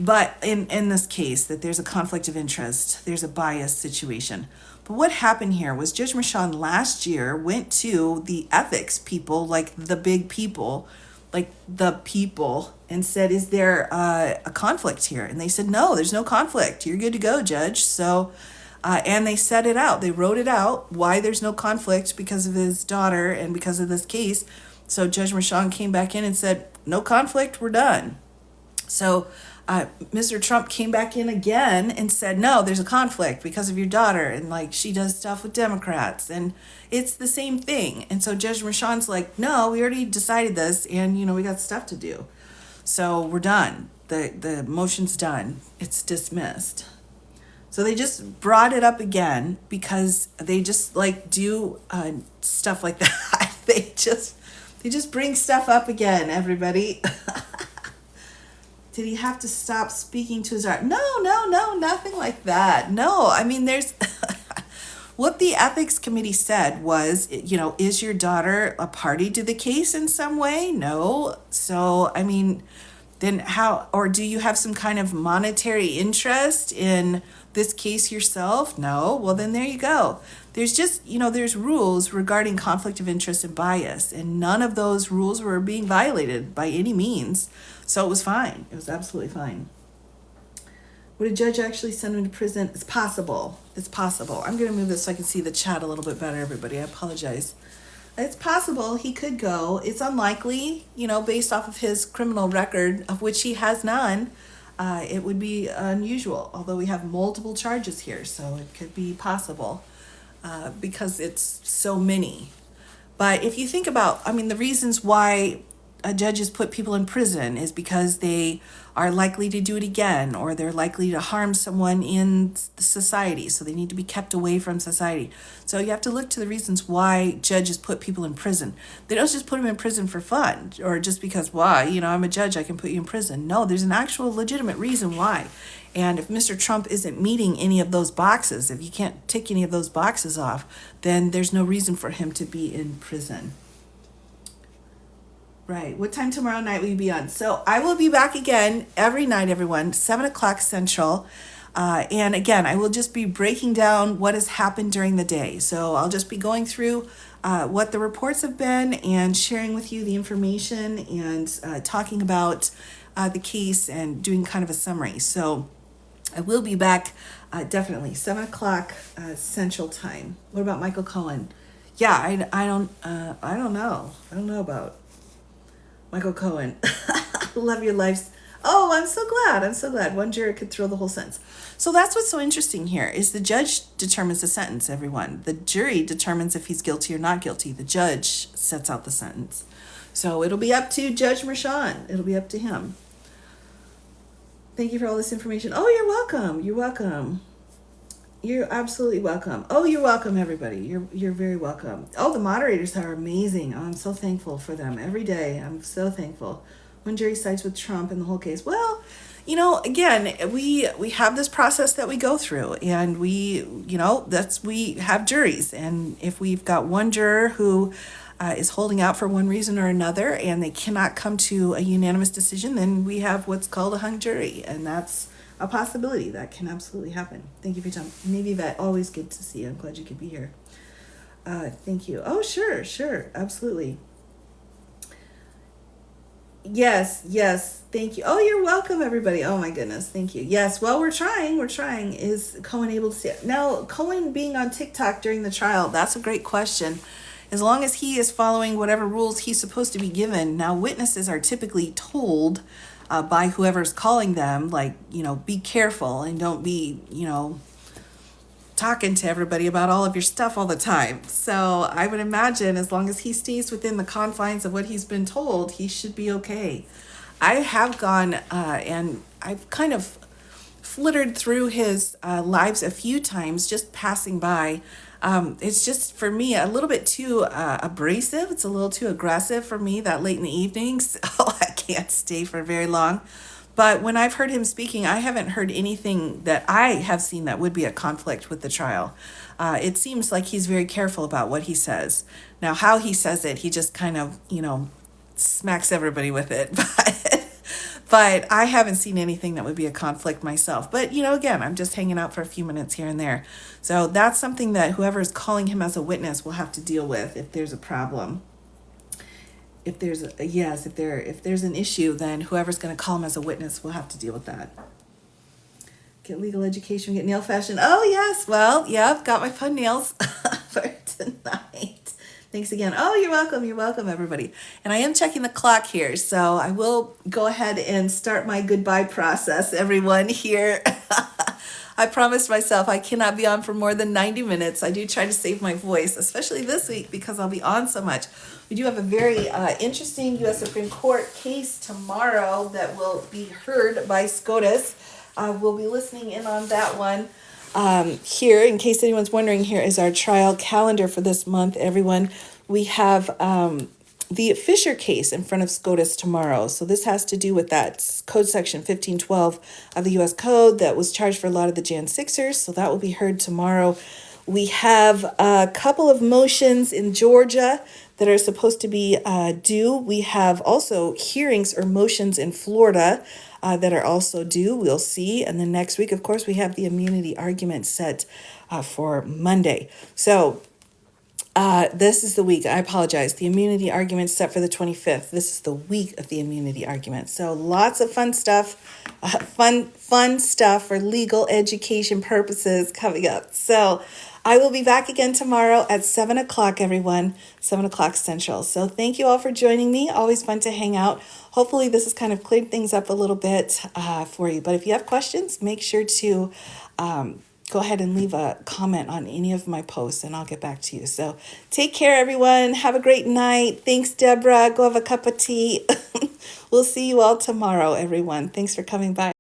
But in this case, that there's a conflict of interest, there's a bias situation. But what happened here was Judge Merchan last year went to the ethics people, like the big people, and said, is there a conflict here? And they said, no, there's no conflict. You're good to go, Judge. So, and they set it out. They wrote it out why there's no conflict because of his daughter and because of this case. So Judge Merchan came back in and said, no conflict, we're done. So Mr. Trump came back in again and said, no, there's a conflict because of your daughter. And like, she does stuff with Democrats and it's the same thing. And so Judge Merchan's like, no, we already decided this and, we got stuff to do. So we're done. The motion's done. It's dismissed. So they just brought it up again because they just do stuff like that. They just bring stuff up again, everybody. Did he have to stop speaking to his daughter? No, nothing like that. No, I mean, there's what the ethics committee said was, is your daughter a party to the case in some way? No. So, I mean, then how, or do you have some kind of monetary interest in this case yourself? No. Well, then there you go. There's just, there's rules regarding conflict of interest and bias, and none of those rules were being violated by any means. So it was fine. It was absolutely fine. Would a judge actually send him to prison? It's possible. It's possible. I'm going to move this so I can see the chat a little bit better, everybody. I apologize. It's possible he could go. It's unlikely, based off of his criminal record, of which he has none. It would be unusual, although we have multiple charges here, so it could be possible because it's so many. But if you think about, the reasons why judges put people in prison is because they are likely to do it again, or they're likely to harm someone in society, so they need to be kept away from society. So you have to look to the reasons why judges put people in prison. They don't just put them in prison for fun, or just because, why, I'm a judge, I can put you in prison. No, there's an actual legitimate reason why. And if Mr. Trump isn't meeting any of those boxes, if you can't tick any of those boxes off, then there's no reason for him to be in prison. Right. What time tomorrow night will you be on? So I will be back again every night, everyone, 7 o'clock Central. And again, I will just be breaking down what has happened during the day. So I'll just be going through what the reports have been and sharing with you the information and talking about the case and doing kind of a summary. So I will be back definitely 7 o'clock Central Time. What about Michael Cohen? Yeah, I don't know. I don't know about Michael Cohen. Love your life. Oh, I'm so glad. I'm so glad. One juror could throw the whole sentence. So that's what's so interesting here is the judge determines the sentence, everyone. The jury determines if he's guilty or not guilty. The judge sets out the sentence. So it'll be up to Judge Merchan. It'll be up to him. Thank you for all this information. Oh, you're welcome. You're welcome. You're absolutely welcome. Oh, you're welcome, everybody. You're very welcome. Oh, the moderators are amazing. Oh, I'm so thankful for them every day. I'm so thankful. When jury sides with Trump in the whole case. Well, again, we have this process that we go through, and we have juries, and if we've got one juror who is holding out for one reason or another, and they cannot come to a unanimous decision, then we have what's called a hung jury, and that's a possibility that can absolutely happen. Thank you for your time. Maybe Yvette, always good to see you. I'm glad you could be here. Thank you. Oh, sure, absolutely. Yes, thank you. Oh, you're welcome, everybody. Oh my goodness, thank you. Yes, well, we're trying. Is Cohen able to see it? Now, Cohen being on TikTok during the trial, that's a great question. As long as he is following whatever rules he's supposed to be given. Now, witnesses are typically told by whoever's calling them, be careful and don't be, talking to everybody about all of your stuff all the time. So I would imagine as long as he stays within the confines of what he's been told, he should be okay. I have gone and I've kind of flittered through his lives a few times, just passing by. It's just, for me, a little bit too abrasive. It's a little too aggressive for me that late in the evening, so I can't stay for very long. But when I've heard him speaking, I haven't heard anything that I have seen that would be a conflict with the trial. It seems like he's very careful about what he says. Now, how he says it, he just kind of, smacks everybody with it. But I haven't seen anything that would be a conflict myself. But, again, I'm just hanging out for a few minutes here and there. So that's something that whoever is calling him as a witness will have to deal with if there's a problem. If there's if there's an issue, then whoever's going to call him as a witness will have to deal with that. Get legal education, get nail fashion. Oh, yes. Well, yeah, got my fun nails for tonight. Thanks again. Oh, you're welcome. You're welcome, everybody. And I am checking the clock here, so I will go ahead and start my goodbye process, everyone, here. I promised myself I cannot be on for more than 90 minutes. I do try to save my voice, especially this week because I'll be on so much. We do have a very interesting U.S. Supreme Court case tomorrow that will be heard by SCOTUS. We'll be listening in on that one. Here, in case anyone's wondering, here is our trial calendar for this month, everyone. We have the Fisher case in front of SCOTUS tomorrow. So this has to do with that code section 1512 of the U.S. Code that was charged for a lot of the Jan 6ers. So that will be heard tomorrow. We have a couple of motions in Georgia that are supposed to be due. We have also hearings or motions in Florida that are also due. We'll see. And then next week, of course, we have the immunity argument set for Monday. So This is the week. I apologize. The immunity argument set for the 25th. This is the week of the immunity argument. So lots of fun stuff, fun stuff for legal education purposes coming up. So I will be back again tomorrow at 7 o'clock, everyone, 7 o'clock Central. So thank you all for joining me. Always fun to hang out. Hopefully this has kind of cleared things up a little bit for you. But if you have questions, make sure to go ahead and leave a comment on any of my posts and I'll get back to you. So take care, everyone. Have a great night. Thanks, Deborah. Go have a cup of tea. We'll see you all tomorrow, everyone. Thanks for coming by.